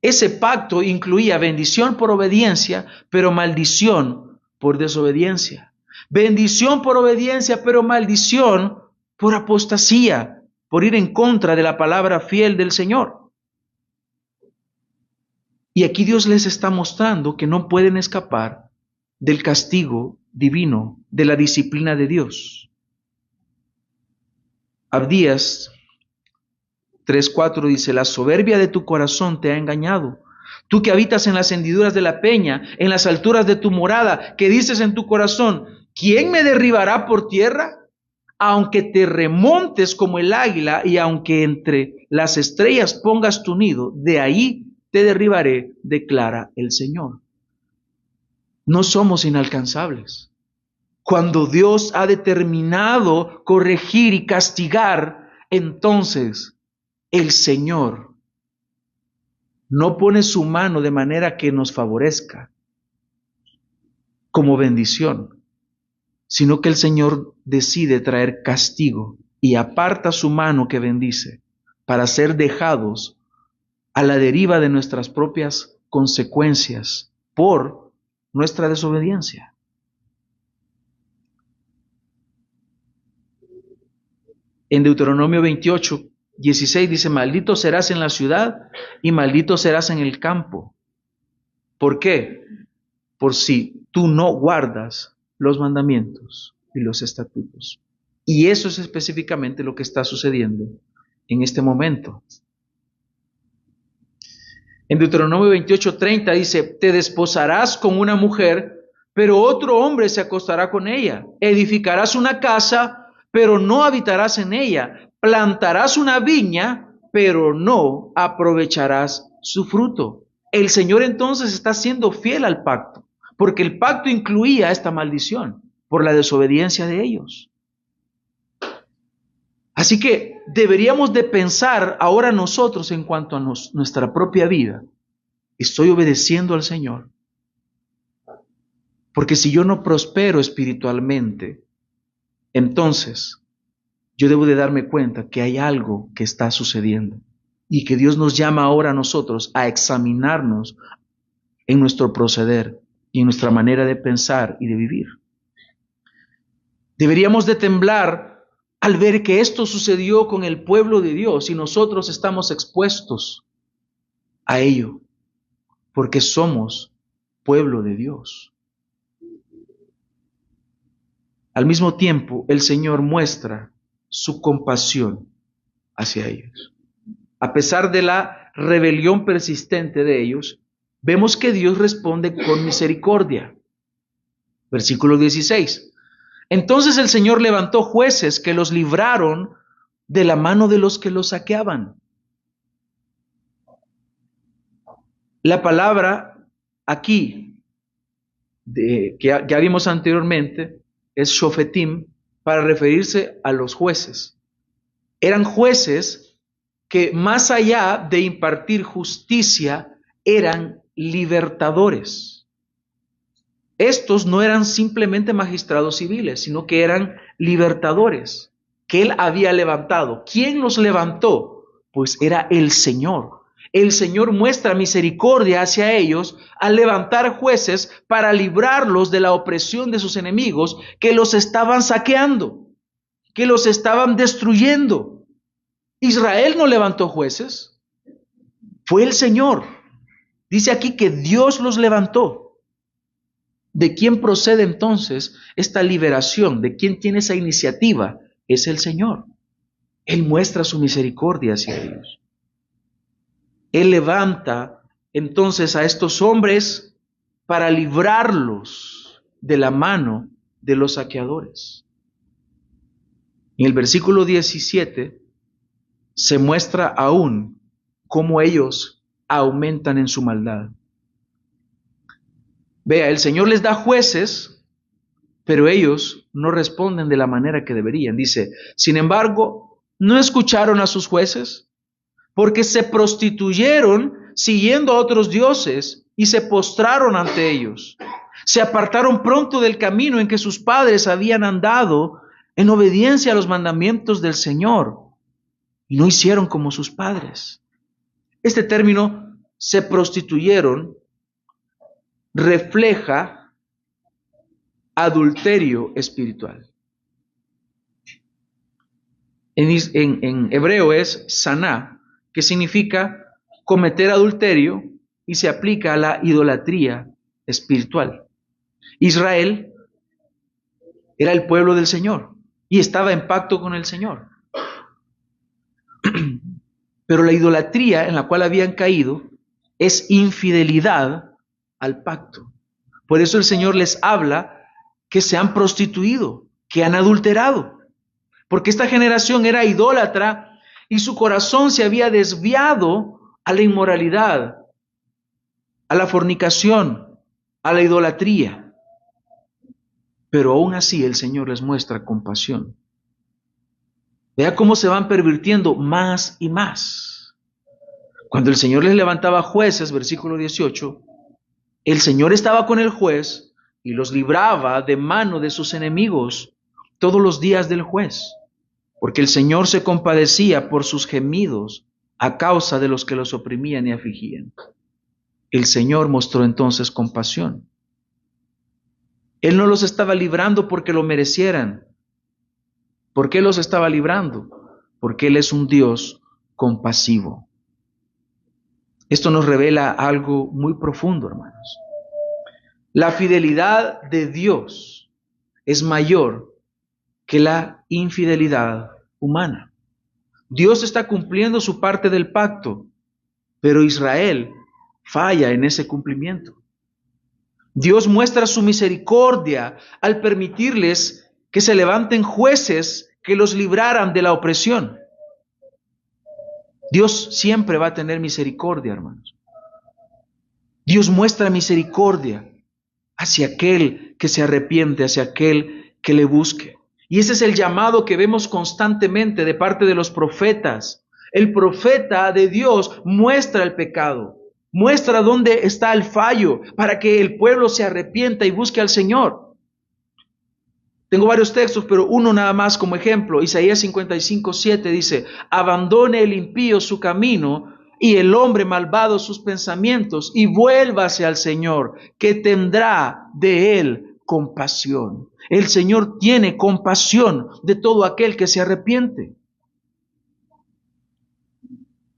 Ese pacto incluía bendición por obediencia, pero maldición por desobediencia. Bendición por obediencia, pero maldición por apostasía, por ir en contra de la palabra fiel del Señor. Y aquí Dios les está mostrando que no pueden escapar del castigo divino, de la disciplina de Dios. Abdías 3:4 dice, la soberbia de tu corazón te ha engañado. Tú que habitas en las hendiduras de la peña, en las alturas de tu morada, que dices en tu corazón, ¿quién me derribará por tierra? aunque te remontes como el águila y aunque entre las estrellas pongas tu nido, de ahí te derribaré, declara el Señor. No somos inalcanzables. Cuando Dios ha determinado corregir y castigar, entonces el Señor no pone su mano de manera que nos favorezca como bendición, sino que el Señor decide traer castigo y aparta su mano que bendice para ser dejados a la deriva de nuestras propias consecuencias por nuestra desobediencia. En Deuteronomio 28:16 dice, maldito serás en la ciudad y maldito serás en el campo. ¿Por qué? Por si tú no guardas los mandamientos y los estatutos. Y eso es específicamente lo que está sucediendo en este momento. En Deuteronomio 28:30 dice, te desposarás con una mujer, pero otro hombre se acostará con ella. Edificarás una casa, pero no habitarás en ella. Plantarás una viña, pero no aprovecharás su fruto. El Señor entonces está siendo fiel al pacto, porque el pacto incluía esta maldición por la desobediencia de ellos. Así que deberíamos de pensar ahora nosotros en cuanto a nuestra propia vida. ¿Estoy obedeciendo al Señor? Porque si yo no prospero espiritualmente, entonces yo debo de darme cuenta que hay algo que está sucediendo y que Dios nos llama ahora a nosotros a examinarnos en nuestro proceder y en nuestra manera de pensar y de vivir. Deberíamos de temblar al ver que esto sucedió con el pueblo de Dios y nosotros estamos expuestos a ello, porque somos pueblo de Dios. Al mismo tiempo, el Señor muestra su compasión hacia ellos. A pesar de la rebelión persistente de ellos, vemos que Dios responde con misericordia. Versículo 16. Entonces el Señor levantó jueces que los libraron de la mano de los que los saqueaban. La palabra aquí, que ya vimos anteriormente, es shofetim, para referirse a los jueces. Eran jueces que más allá de impartir justicia, eran libertadores. Estos no eran simplemente magistrados civiles, sino que eran libertadores que él había levantado. ¿Quién los levantó? Pues era el Señor. El Señor muestra misericordia hacia ellos al levantar jueces para librarlos de la opresión de sus enemigos que los estaban saqueando, que los estaban destruyendo. Israel no levantó jueces, fue el Señor. Dice aquí que Dios los levantó. ¿De quién procede entonces esta liberación? ¿De quién tiene esa iniciativa? Es el Señor. Él muestra su misericordia hacia ellos. Él levanta entonces a estos hombres para librarlos de la mano de los saqueadores. En el versículo 17 se muestra aún cómo ellos aumentan en su maldad. Vea, el Señor les da jueces, pero ellos no responden de la manera que deberían. Dice, sin embargo, no escucharon a sus jueces, porque se prostituyeron siguiendo a otros dioses y se postraron ante ellos. Se apartaron pronto del camino en que sus padres habían andado en obediencia a los mandamientos del Señor y no hicieron como sus padres. Este término, se prostituyeron, refleja adulterio espiritual. En hebreo es saná, que significa cometer adulterio y se aplica a la idolatría espiritual. Israel era el pueblo del Señor y estaba en pacto con el Señor. Pero la idolatría en la cual habían caído es infidelidad al pacto. Por eso el Señor les habla que se han prostituido, que han adulterado. porque esta generación era idólatra y su corazón se había desviado a la inmoralidad, a la fornicación, a la idolatría. Pero aún así el Señor les muestra compasión. Vea cómo se van pervirtiendo más y más. Cuando el Señor les levantaba jueces, versículo 18, el Señor estaba con el juez y los libraba de mano de sus enemigos todos los días del juez, porque el Señor se compadecía por sus gemidos a causa de los que los oprimían y afligían. El Señor mostró entonces compasión. Él no los estaba librando porque lo merecieran. ¿Por qué los estaba librando? Porque Él es un Dios compasivo. Esto nos revela algo muy profundo, hermanos. La fidelidad de Dios es mayor que la infidelidad humana. Dios está cumpliendo su parte del pacto, pero Israel falla en ese cumplimiento. Dios muestra su misericordia al permitirles que se levanten jueces que los libraran de la opresión. Dios siempre va a tener misericordia, hermanos. Dios muestra misericordia hacia aquel que se arrepiente, hacia aquel que le busque. Y ese es el llamado que vemos constantemente de parte de los profetas. El profeta de Dios muestra el pecado, muestra dónde está el fallo para que el pueblo se arrepienta y busque al Señor. Tengo varios textos, pero uno nada más como ejemplo. Isaías 55:7 dice: abandone el impío su camino y el hombre malvado sus pensamientos y vuélvase al Señor, que tendrá de él compasión. El Señor tiene compasión de todo aquel que se arrepiente.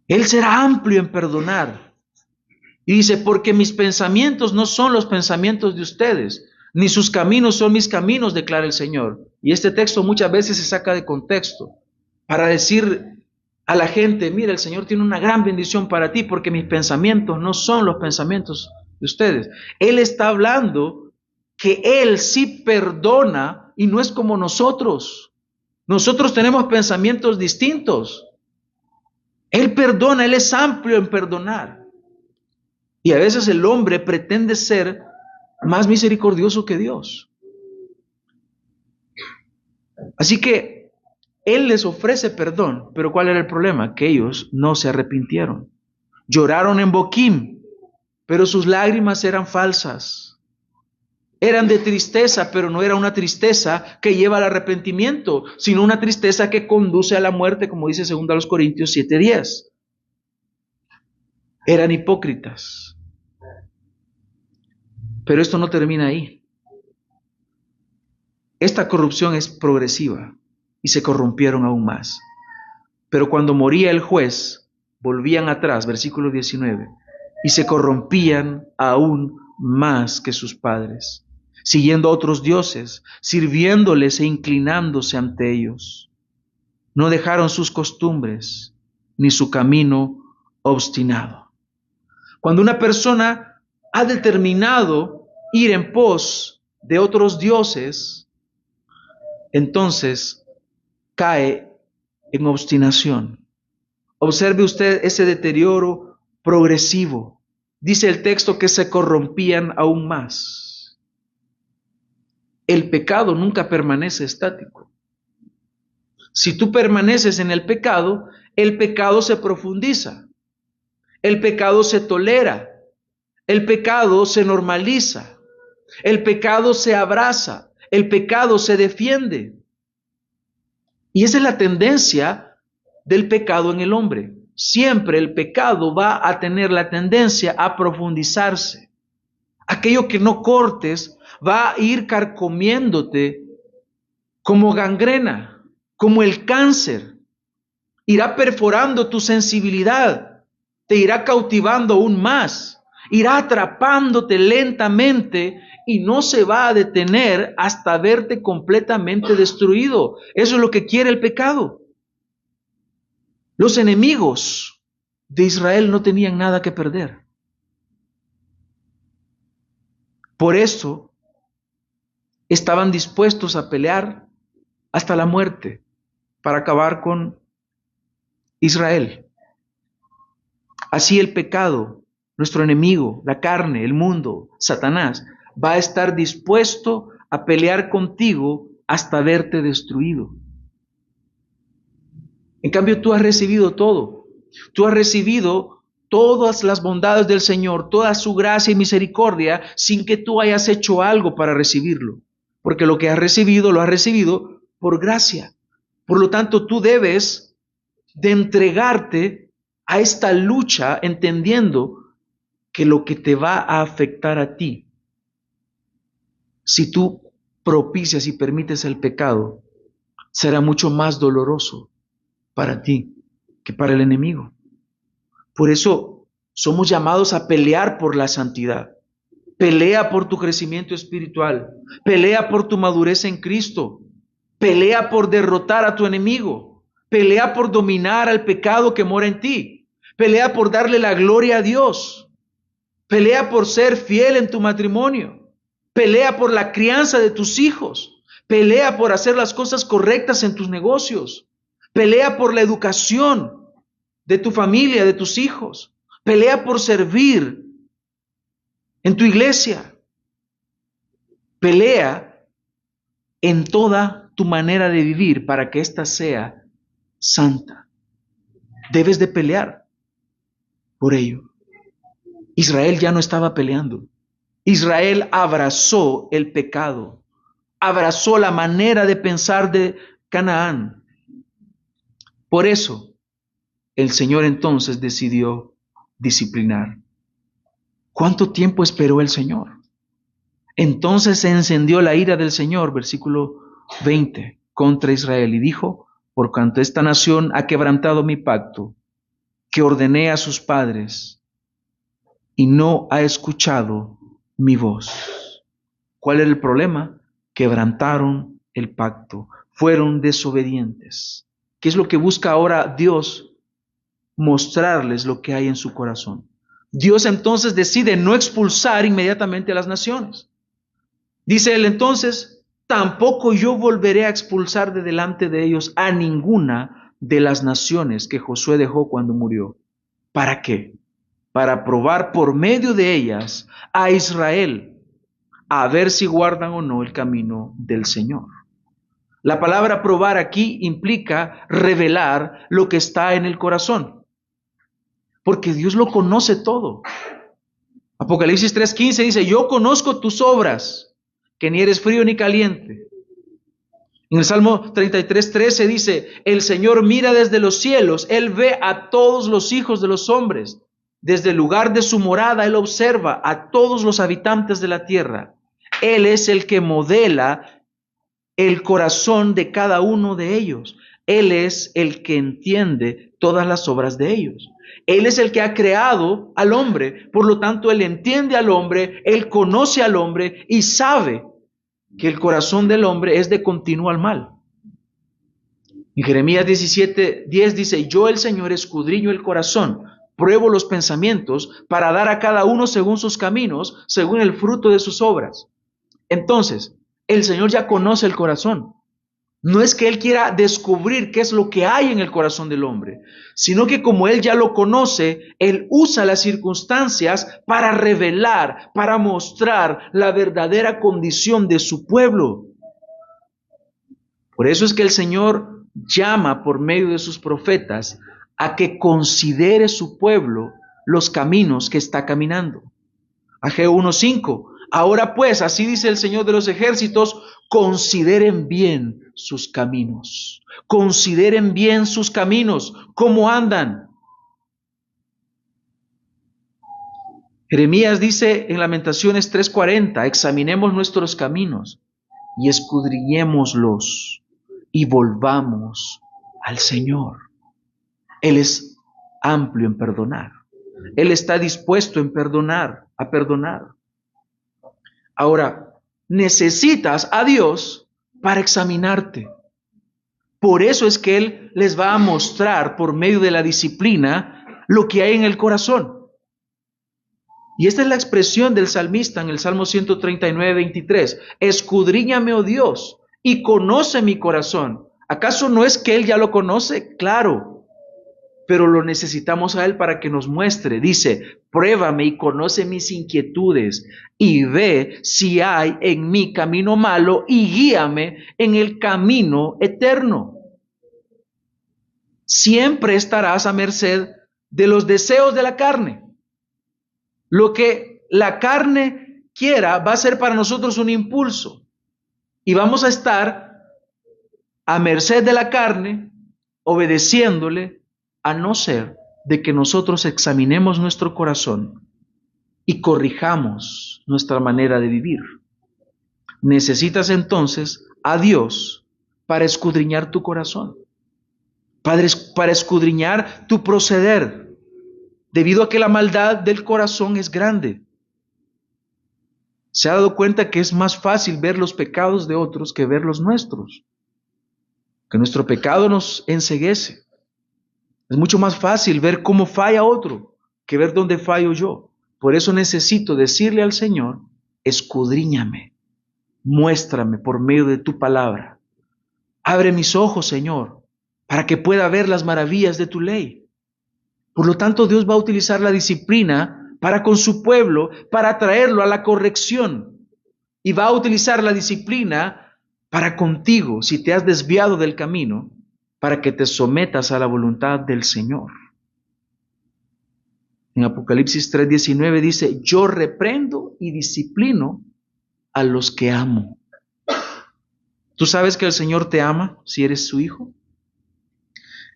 Él será amplio en perdonar. Y dice: porque mis pensamientos no son los pensamientos de ustedes, ni sus caminos son mis caminos, declara el Señor. Y este texto muchas veces se saca de contexto para decir a la gente: mira, el Señor tiene una gran bendición para ti, porque mis pensamientos no son los pensamientos de ustedes. Él está hablando que Él sí perdona y no es como nosotros. Nosotros tenemos pensamientos distintos. Él perdona, Él es amplio en perdonar. Y a veces el hombre pretende ser más misericordioso que Dios. Así que Él les ofrece perdón, pero ¿cuál era el problema? Que ellos no se arrepintieron. Lloraron en Boquim, pero sus lágrimas eran falsas. Eran de tristeza, pero no era una tristeza que lleva al arrepentimiento, sino una tristeza que conduce a la muerte, como dice 2 Corintios 7:10. Eran hipócritas. Pero esto no termina ahí. Esta corrupción es progresiva y se corrompieron aún más. Pero cuando moría el juez, volvían atrás, versículo 19, y se corrompían aún más que sus padres, siguiendo a otros dioses, sirviéndoles e inclinándose ante ellos. No dejaron sus costumbres ni su camino obstinado. Cuando una persona ha determinado ir en pos de otros dioses, entonces cae en obstinación. Observe usted ese deterioro progresivo. Dice el texto que se corrompían aún más. El pecado nunca permanece estático. Si tú permaneces en el pecado se profundiza, el pecado se tolera, el pecado se normaliza, el pecado se abraza, el pecado se defiende. Y esa es la tendencia del pecado en el hombre. Siempre el pecado va a tener la tendencia a profundizarse. Aquello que no cortes va a ir carcomiéndote como gangrena, como el cáncer. Irá perforando tu sensibilidad, te irá cautivando aún más, irá atrapándote lentamente y no se va a detener hasta verte completamente destruido. Eso es lo que quiere el pecado. Los enemigos de Israel no tenían nada que perder. Por eso estaban dispuestos a pelear hasta la muerte. para acabar con Israel. Así el pecado, nuestro enemigo, la carne, el mundo, Satanás, va a estar dispuesto a pelear contigo hasta verte destruido. En cambio, tú has recibido todo. Tú has recibido todas las bondades del Señor, toda su gracia y misericordia, sin que tú hayas hecho algo para recibirlo. Porque lo que has recibido, lo has recibido por gracia. Por lo tanto, tú debes de entregarte a esta lucha entendiendo que lo que te va a afectar a ti, si tú propicias y permites el pecado, será mucho más doloroso para ti que para el enemigo. Por eso somos llamados a pelear por la santidad. Pelea por tu crecimiento espiritual. Pelea por tu madurez en Cristo. Pelea por derrotar a tu enemigo. Pelea por dominar al pecado que mora en ti. Pelea por darle la gloria a Dios. Pelea por ser fiel en tu matrimonio. Pelea por la crianza de tus hijos. Pelea por hacer las cosas correctas en tus negocios. Pelea por la educación de tu familia, de tus hijos. Pelea por servir en tu iglesia. Pelea en toda tu manera de vivir para que ésta sea santa. Debes de pelear por ello. Israel ya no estaba peleando. Israel abrazó el pecado, abrazó la manera de pensar de Canaán. Por eso, el Señor entonces decidió disciplinar. ¿Cuánto tiempo esperó el Señor? Entonces se encendió la ira del Señor, versículo 20, contra Israel, y dijo: por cuanto esta nación ha quebrantado mi pacto, que ordené a sus padres, y no ha escuchado mi voz. ¿Cuál era el problema? Quebrantaron el pacto, fueron desobedientes. ¿Qué es lo que busca ahora Dios? Mostrarles lo que hay en su corazón. Dios entonces decide no expulsar inmediatamente a las naciones. Dice él entonces: tampoco yo volveré a expulsar de delante de ellos a ninguna de las naciones que Josué dejó cuando murió. ¿Para qué? Para probar por medio de ellas a Israel, a ver si guardan o no el camino del Señor. La palabra probar aquí implica revelar lo que está en el corazón, porque Dios lo conoce todo. Apocalipsis 3:15 dice: yo conozco tus obras, que ni eres frío ni caliente. En el Salmo 33:13 dice: el Señor mira desde los cielos, Él ve a todos los hijos de los hombres. Desde el lugar de su morada Él observa a todos los habitantes de la tierra. Él es el que modela el corazón de cada uno de ellos. Él es el que entiende todas las obras de ellos. Él es el que ha creado al hombre, por lo tanto Él entiende al hombre, Él conoce al hombre y sabe que el corazón del hombre es de continuo al mal. En Jeremías 17:10 dice: yo el Señor escudriño el corazón, pruebo los pensamientos para dar a cada uno según sus caminos, según el fruto de sus obras. Entonces, el Señor ya conoce el corazón. No es que Él quiera descubrir qué es lo que hay en el corazón del hombre, sino que como Él ya lo conoce, Él usa las circunstancias para revelar, para mostrar la verdadera condición de su pueblo. Por eso es que el Señor llama por medio de sus profetas a que considere su pueblo los caminos que está caminando. Ageo 1:5. Ahora pues, así dice el Señor de los ejércitos: consideren bien sus caminos. Consideren bien sus caminos, cómo andan. Jeremías dice en Lamentaciones 3:40: examinemos nuestros caminos y escudriñémoslos y volvamos al Señor. Él es amplio en perdonar. Él está dispuesto en perdonar, a perdonar. Ahora, necesitas a Dios para examinarte. Por eso es que Él les va a mostrar por medio de la disciplina lo que hay en el corazón. Y esta es la expresión del salmista en el Salmo 139:23. Escudriñame, oh Dios, y conoce mi corazón. ¿Acaso no es que Él ya lo conoce? Claro, pero lo necesitamos a Él para que nos muestre. Dice, pruébame y conoce mis inquietudes y ve si hay en mí camino malo y guíame en el camino eterno. Siempre estarás a merced de los deseos de la carne. Lo que la carne quiera va a ser para nosotros un impulso y vamos a estar a merced de la carne, obedeciéndole, a no ser de que nosotros examinemos nuestro corazón y corrijamos nuestra manera de vivir. Necesitas entonces a Dios para escudriñar tu corazón, para escudriñar tu proceder, debido a que la maldad del corazón es grande. ¿Se ha dado cuenta que es más fácil ver los pecados de otros que ver los nuestros? Que nuestro pecado nos enceguece. Es mucho más fácil ver cómo falla otro que ver dónde fallo yo. Por eso necesito decirle al Señor, escudriñame, muéstrame por medio de tu palabra. Abre mis ojos, Señor, para que pueda ver las maravillas de tu ley. Por lo tanto, Dios va a utilizar la disciplina para con su pueblo, para traerlo a la corrección. Y va a utilizar la disciplina para contigo, si te has desviado del camino, para que te sometas a la voluntad del Señor. En Apocalipsis 3:19 dice, yo reprendo y disciplino a los que amo. ¿Tú sabes que el Señor te ama si eres su hijo?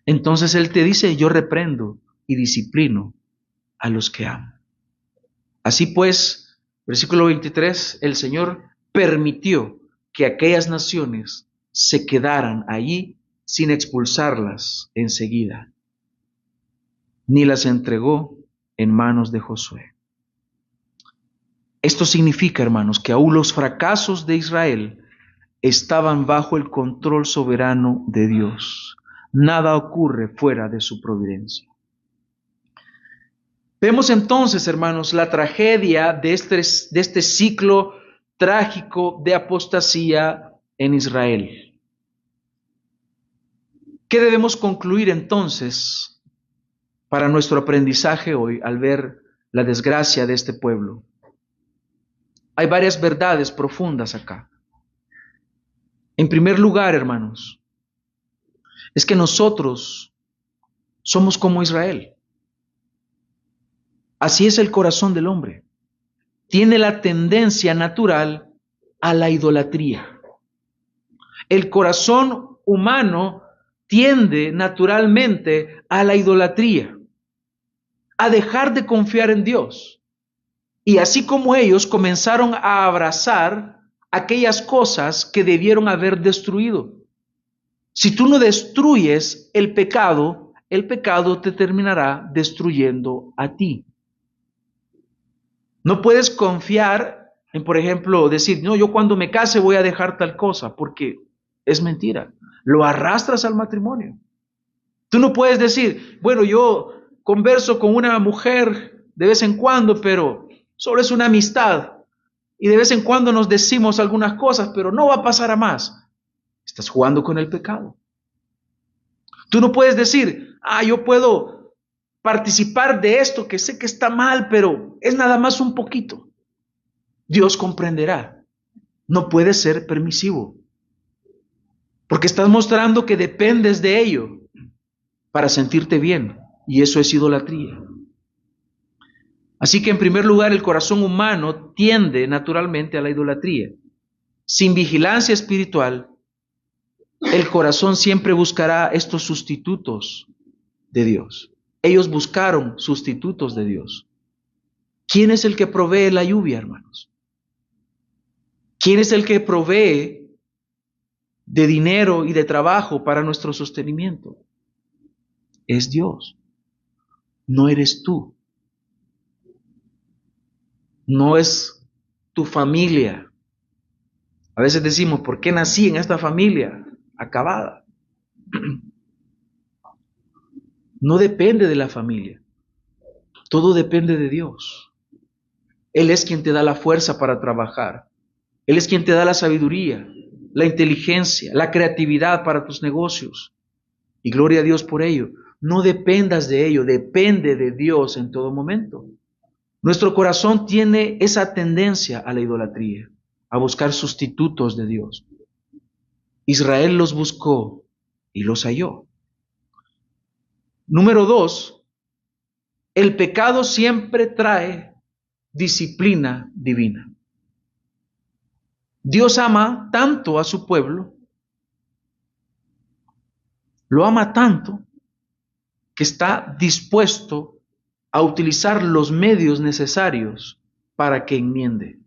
Entonces Él te dice, yo reprendo y disciplino a los que amo. Así pues, versículo 23, el Señor permitió que aquellas naciones se quedaran allí sin expulsarlas enseguida, ni las entregó en manos de Josué. Esto significa, hermanos, que aún los fracasos de Israel estaban bajo el control soberano de Dios. Nada ocurre fuera de su providencia. Vemos entonces, hermanos, la tragedia de este ciclo trágico de apostasía en Israel. ¿Qué debemos concluir entonces para nuestro aprendizaje hoy al ver la desgracia de este pueblo? Hay varias verdades profundas acá. En primer lugar, hermanos, es que nosotros somos como Israel. Así es el corazón del hombre. Tiene la tendencia natural a la idolatría. El corazón humano tiende naturalmente a la idolatría, a dejar de confiar en Dios. Y así como ellos comenzaron a abrazar aquellas cosas que debieron haber destruido. Si tú no destruyes el pecado te terminará destruyendo a ti. No puedes confiar en, por ejemplo, decir, no, yo cuando me case voy a dejar tal cosa, porque es mentira. Lo arrastras al matrimonio. Tú no puedes decir, bueno, yo converso con una mujer de vez en cuando, pero solo es una amistad. Y de vez en cuando nos decimos algunas cosas, pero no va a pasar a más. Estás jugando con el pecado. Tú no puedes decir, yo puedo participar de esto que sé que está mal, pero es nada más un poquito. Dios comprenderá. No puedes ser permisivo, porque estás mostrando que dependes de ello para sentirte bien, y eso es idolatría. Así que en primer lugar, el corazón humano tiende naturalmente a la idolatría. Sin vigilancia espiritual, el corazón siempre buscará estos sustitutos de Dios. Ellos buscaron sustitutos de Dios. ¿Quién es el que provee la lluvia, hermanos? ¿Quién es el que provee de dinero y de trabajo para nuestro sostenimiento? Es Dios. No eres tú. No es tu familia. A veces decimos, ¿por qué nací en esta familia acabada? No depende de la familia. Todo depende de Dios. Él es quien te da la fuerza para trabajar. Él es quien te da la sabiduría. la inteligencia, la creatividad para tus negocios. Y gloria a Dios por ello. No dependas de ello, depende de Dios en todo momento. Nuestro corazón tiene esa tendencia a la idolatría, a buscar sustitutos de Dios. Israel los buscó y los halló. Número 2, el pecado siempre trae disciplina divina. Dios ama tanto a su pueblo, lo ama tanto, que está dispuesto a utilizar los medios necesarios para que enmiende,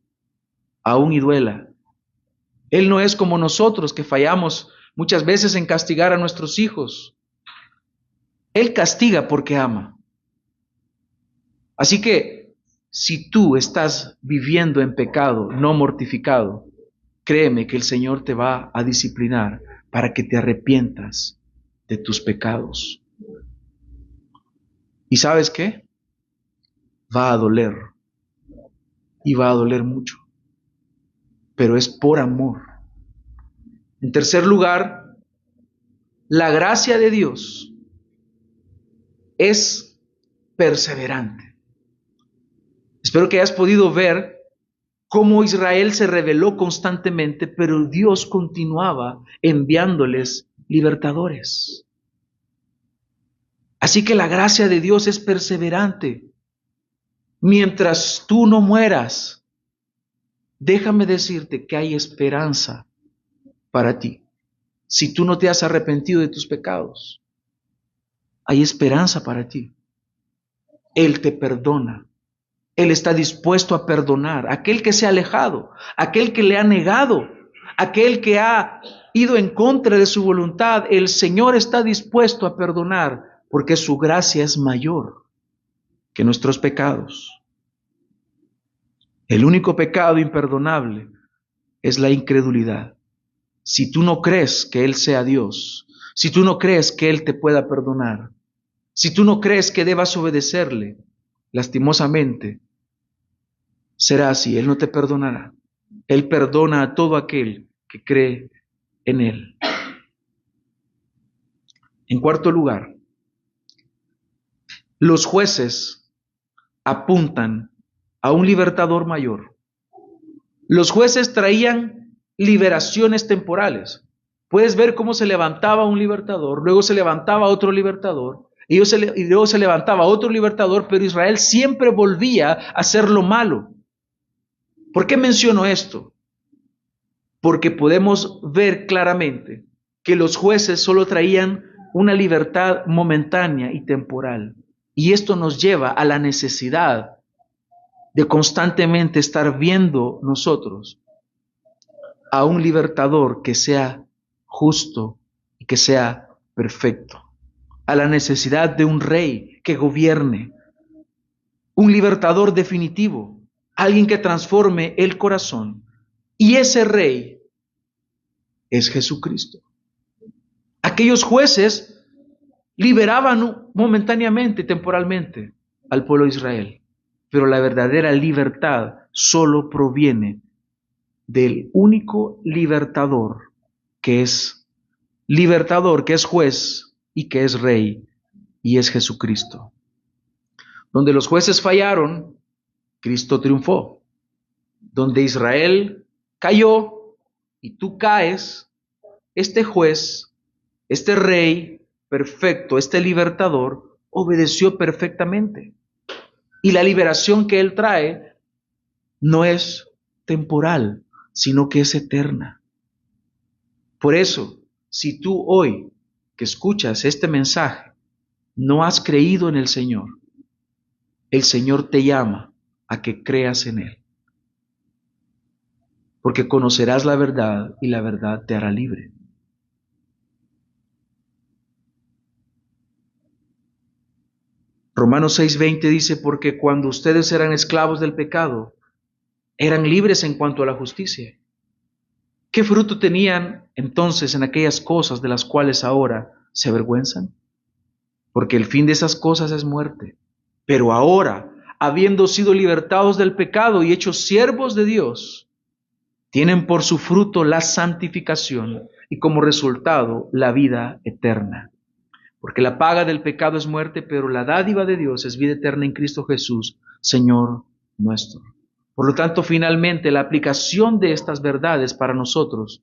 aún y duela. Él no es como nosotros que fallamos muchas veces en castigar a nuestros hijos. Él castiga porque ama. Así que si tú estás viviendo en pecado no mortificado, créeme que el Señor te va a disciplinar para que te arrepientas de tus pecados. ¿Y sabes qué? Va a doler. Y va a doler mucho. Pero es por amor. En tercer lugar, la gracia de Dios es perseverante. Espero que hayas podido ver cómo Israel se rebeló constantemente, pero Dios continuaba enviándoles libertadores. Así que la gracia de Dios es perseverante. Mientras tú no mueras, déjame decirte que hay esperanza para ti. Si tú no te has arrepentido de tus pecados, hay esperanza para ti. Él te perdona. Él está dispuesto a perdonar. Aquel que se ha alejado, aquel que le ha negado, aquel que ha ido en contra de su voluntad, el Señor está dispuesto a perdonar porque su gracia es mayor que nuestros pecados. El único pecado imperdonable es la incredulidad. Si tú no crees que Él sea Dios, si tú no crees que Él te pueda perdonar, si tú no crees que debas obedecerle, lastimosamente, será así. Él no te perdonará. Él perdona a todo aquel que cree en Él. En cuarto lugar, los jueces apuntan a un libertador mayor. Los jueces traían liberaciones temporales. Puedes ver cómo se levantaba un libertador, luego se levantaba otro libertador, y luego se levantaba otro libertador, pero Israel siempre volvía a hacer lo malo. ¿Por qué menciono esto? Porque podemos ver claramente que los jueces solo traían una libertad momentánea y temporal. Y esto nos lleva a la necesidad de constantemente estar viendo nosotros a un libertador que sea justo y que sea perfecto. A la necesidad de un rey que gobierne, un libertador definitivo, alguien que transforme el corazón. Y ese rey es Jesucristo. Aquellos jueces liberaban momentáneamente, temporalmente al pueblo de Israel, pero la verdadera libertad solo proviene del único libertador, que es juez y que es rey, y es Jesucristo. Donde los jueces fallaron, Cristo triunfó. Donde Israel cayó y tú caes, este juez, este rey perfecto, este libertador, obedeció perfectamente. Y la liberación que Él trae no es temporal, sino que es eterna. Por eso, si tú hoy que escuchas este mensaje no has creído en el Señor te llama a que creas en Él. Porque conocerás la verdad y la verdad te hará libre. Romanos 6:20 dice, porque cuando ustedes eran esclavos del pecado, eran libres en cuanto a la justicia. ¿Qué fruto tenían entonces en aquellas cosas de las cuales ahora se avergüenzan? Porque el fin de esas cosas es muerte. Pero ahora, habiendo sido libertados del pecado y hechos siervos de Dios, tienen por su fruto la santificación y como resultado la vida eterna. Porque la paga del pecado es muerte, pero la dádiva de Dios es vida eterna en Cristo Jesús, Señor nuestro. Por lo tanto, finalmente, la aplicación de estas verdades para nosotros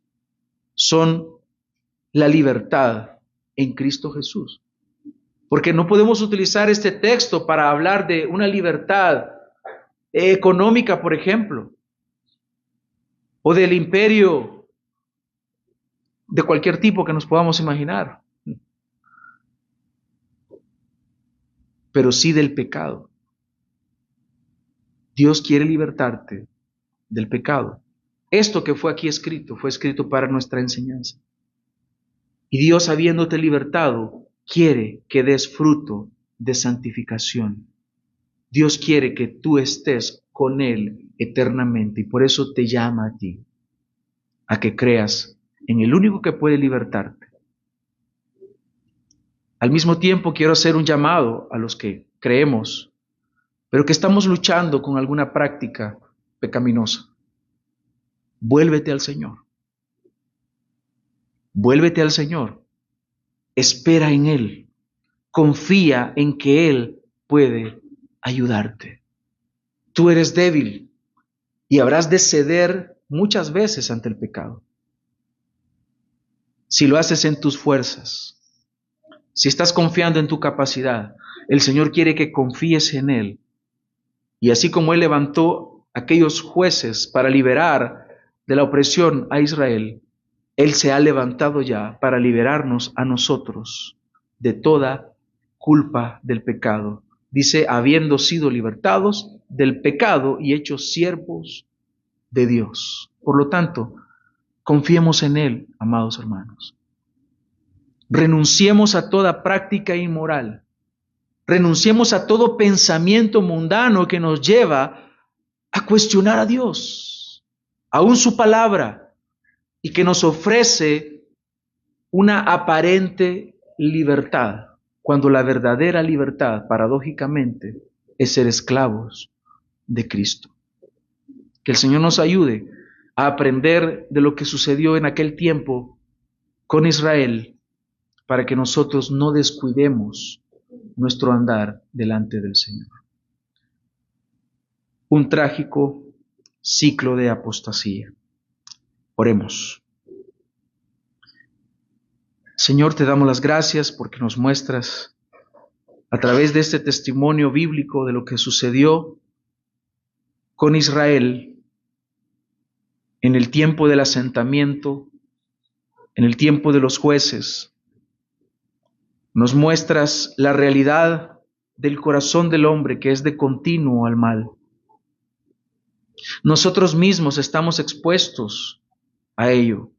son la libertad en Cristo Jesús. Porque no podemos utilizar este texto para hablar de una libertad económica, por ejemplo, o del imperio de cualquier tipo que nos podamos imaginar, pero sí del pecado. Dios quiere libertarte del pecado. Esto que fue aquí escrito, fue escrito para nuestra enseñanza. Y Dios, habiéndote libertado, quiere que des fruto de santificación. Dios quiere que tú estés con Él eternamente y por eso te llama a ti, a que creas en el único que puede libertarte. Al mismo tiempo quiero hacer un llamado a los que creemos, pero que estamos luchando con alguna práctica pecaminosa. Vuélvete al Señor. Vuélvete al Señor. Espera en Él. Confía en que Él puede ayudarte. Tú eres débil y habrás de ceder muchas veces ante el pecado. Si lo haces en tus fuerzas, si estás confiando en tu capacidad, el Señor quiere que confíes en Él. Y así como Él levantó a aquellos jueces para liberar de la opresión a Israel, Él se ha levantado ya para liberarnos a nosotros de toda culpa del pecado. Dice, habiendo sido libertados del pecado y hechos siervos de Dios. Por lo tanto, confiemos en Él, amados hermanos. Renunciemos a toda práctica inmoral. Renunciemos a todo pensamiento mundano que nos lleva a cuestionar a Dios, aún su palabra, y que nos ofrece una aparente libertad, cuando la verdadera libertad, paradójicamente, es ser esclavos de Cristo. Que el Señor nos ayude a aprender de lo que sucedió en aquel tiempo con Israel, para que nosotros no descuidemos nuestro andar delante del Señor. Un trágico ciclo de apostasía. Oremos. Señor, te damos las gracias porque nos muestras a través de este testimonio bíblico de lo que sucedió con Israel en el tiempo del asentamiento, en el tiempo de los jueces. Nos muestras la realidad del corazón del hombre que es de continuo al mal. Nosotros mismos estamos expuestos a ello,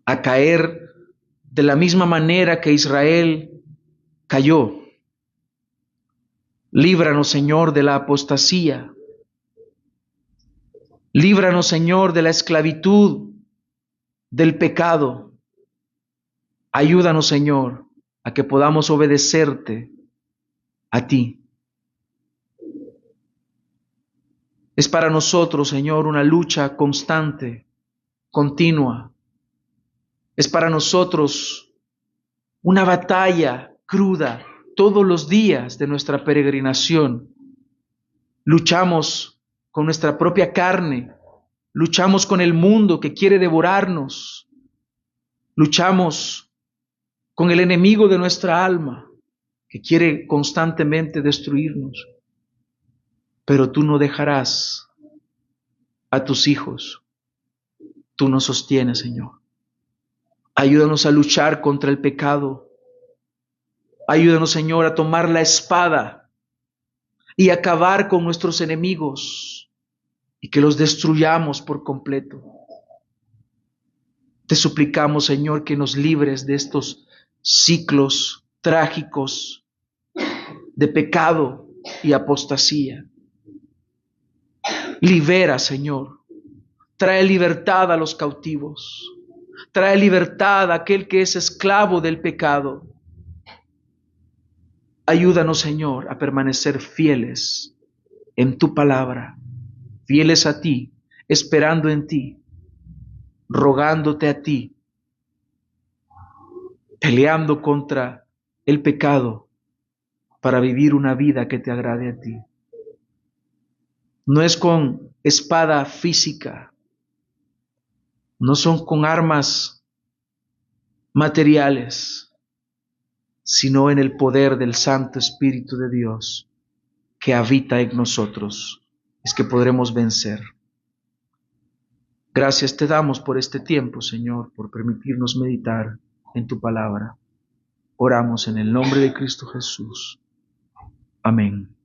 a caer de la misma manera que Israel cayó. Líbranos, Señor, de la apostasía. Líbranos, Señor, de la esclavitud, del pecado. Ayúdanos, Señor, a que podamos obedecerte a ti. Es para nosotros, Señor, una lucha constante, continua. Es para nosotros una batalla cruda todos los días de nuestra peregrinación. Luchamos con nuestra propia carne, luchamos con el mundo que quiere devorarnos, luchamos con el enemigo de nuestra alma que quiere constantemente destruirnos. Pero tú no dejarás a tus hijos, tú nos sostienes, Señor. Ayúdanos a luchar contra el pecado. Ayúdanos, Señor, a tomar la espada y acabar con nuestros enemigos y que los destruyamos por completo. Te suplicamos, Señor, que nos libres de estos ciclos trágicos de pecado y apostasía. Libera, Señor. Trae libertad a los cautivos. Trae libertad a aquel que es esclavo del pecado. Ayúdanos, Señor, a permanecer fieles en tu palabra, fieles a ti, esperando en ti, rogándote a ti, peleando contra el pecado para vivir una vida que te agrade a ti. No es con espada física, no son con armas materiales, sino en el poder del Santo Espíritu de Dios que habita en nosotros, es que podremos vencer. Gracias te damos por este tiempo, Señor, por permitirnos meditar en tu palabra. Oramos en el nombre de Cristo Jesús. Amén.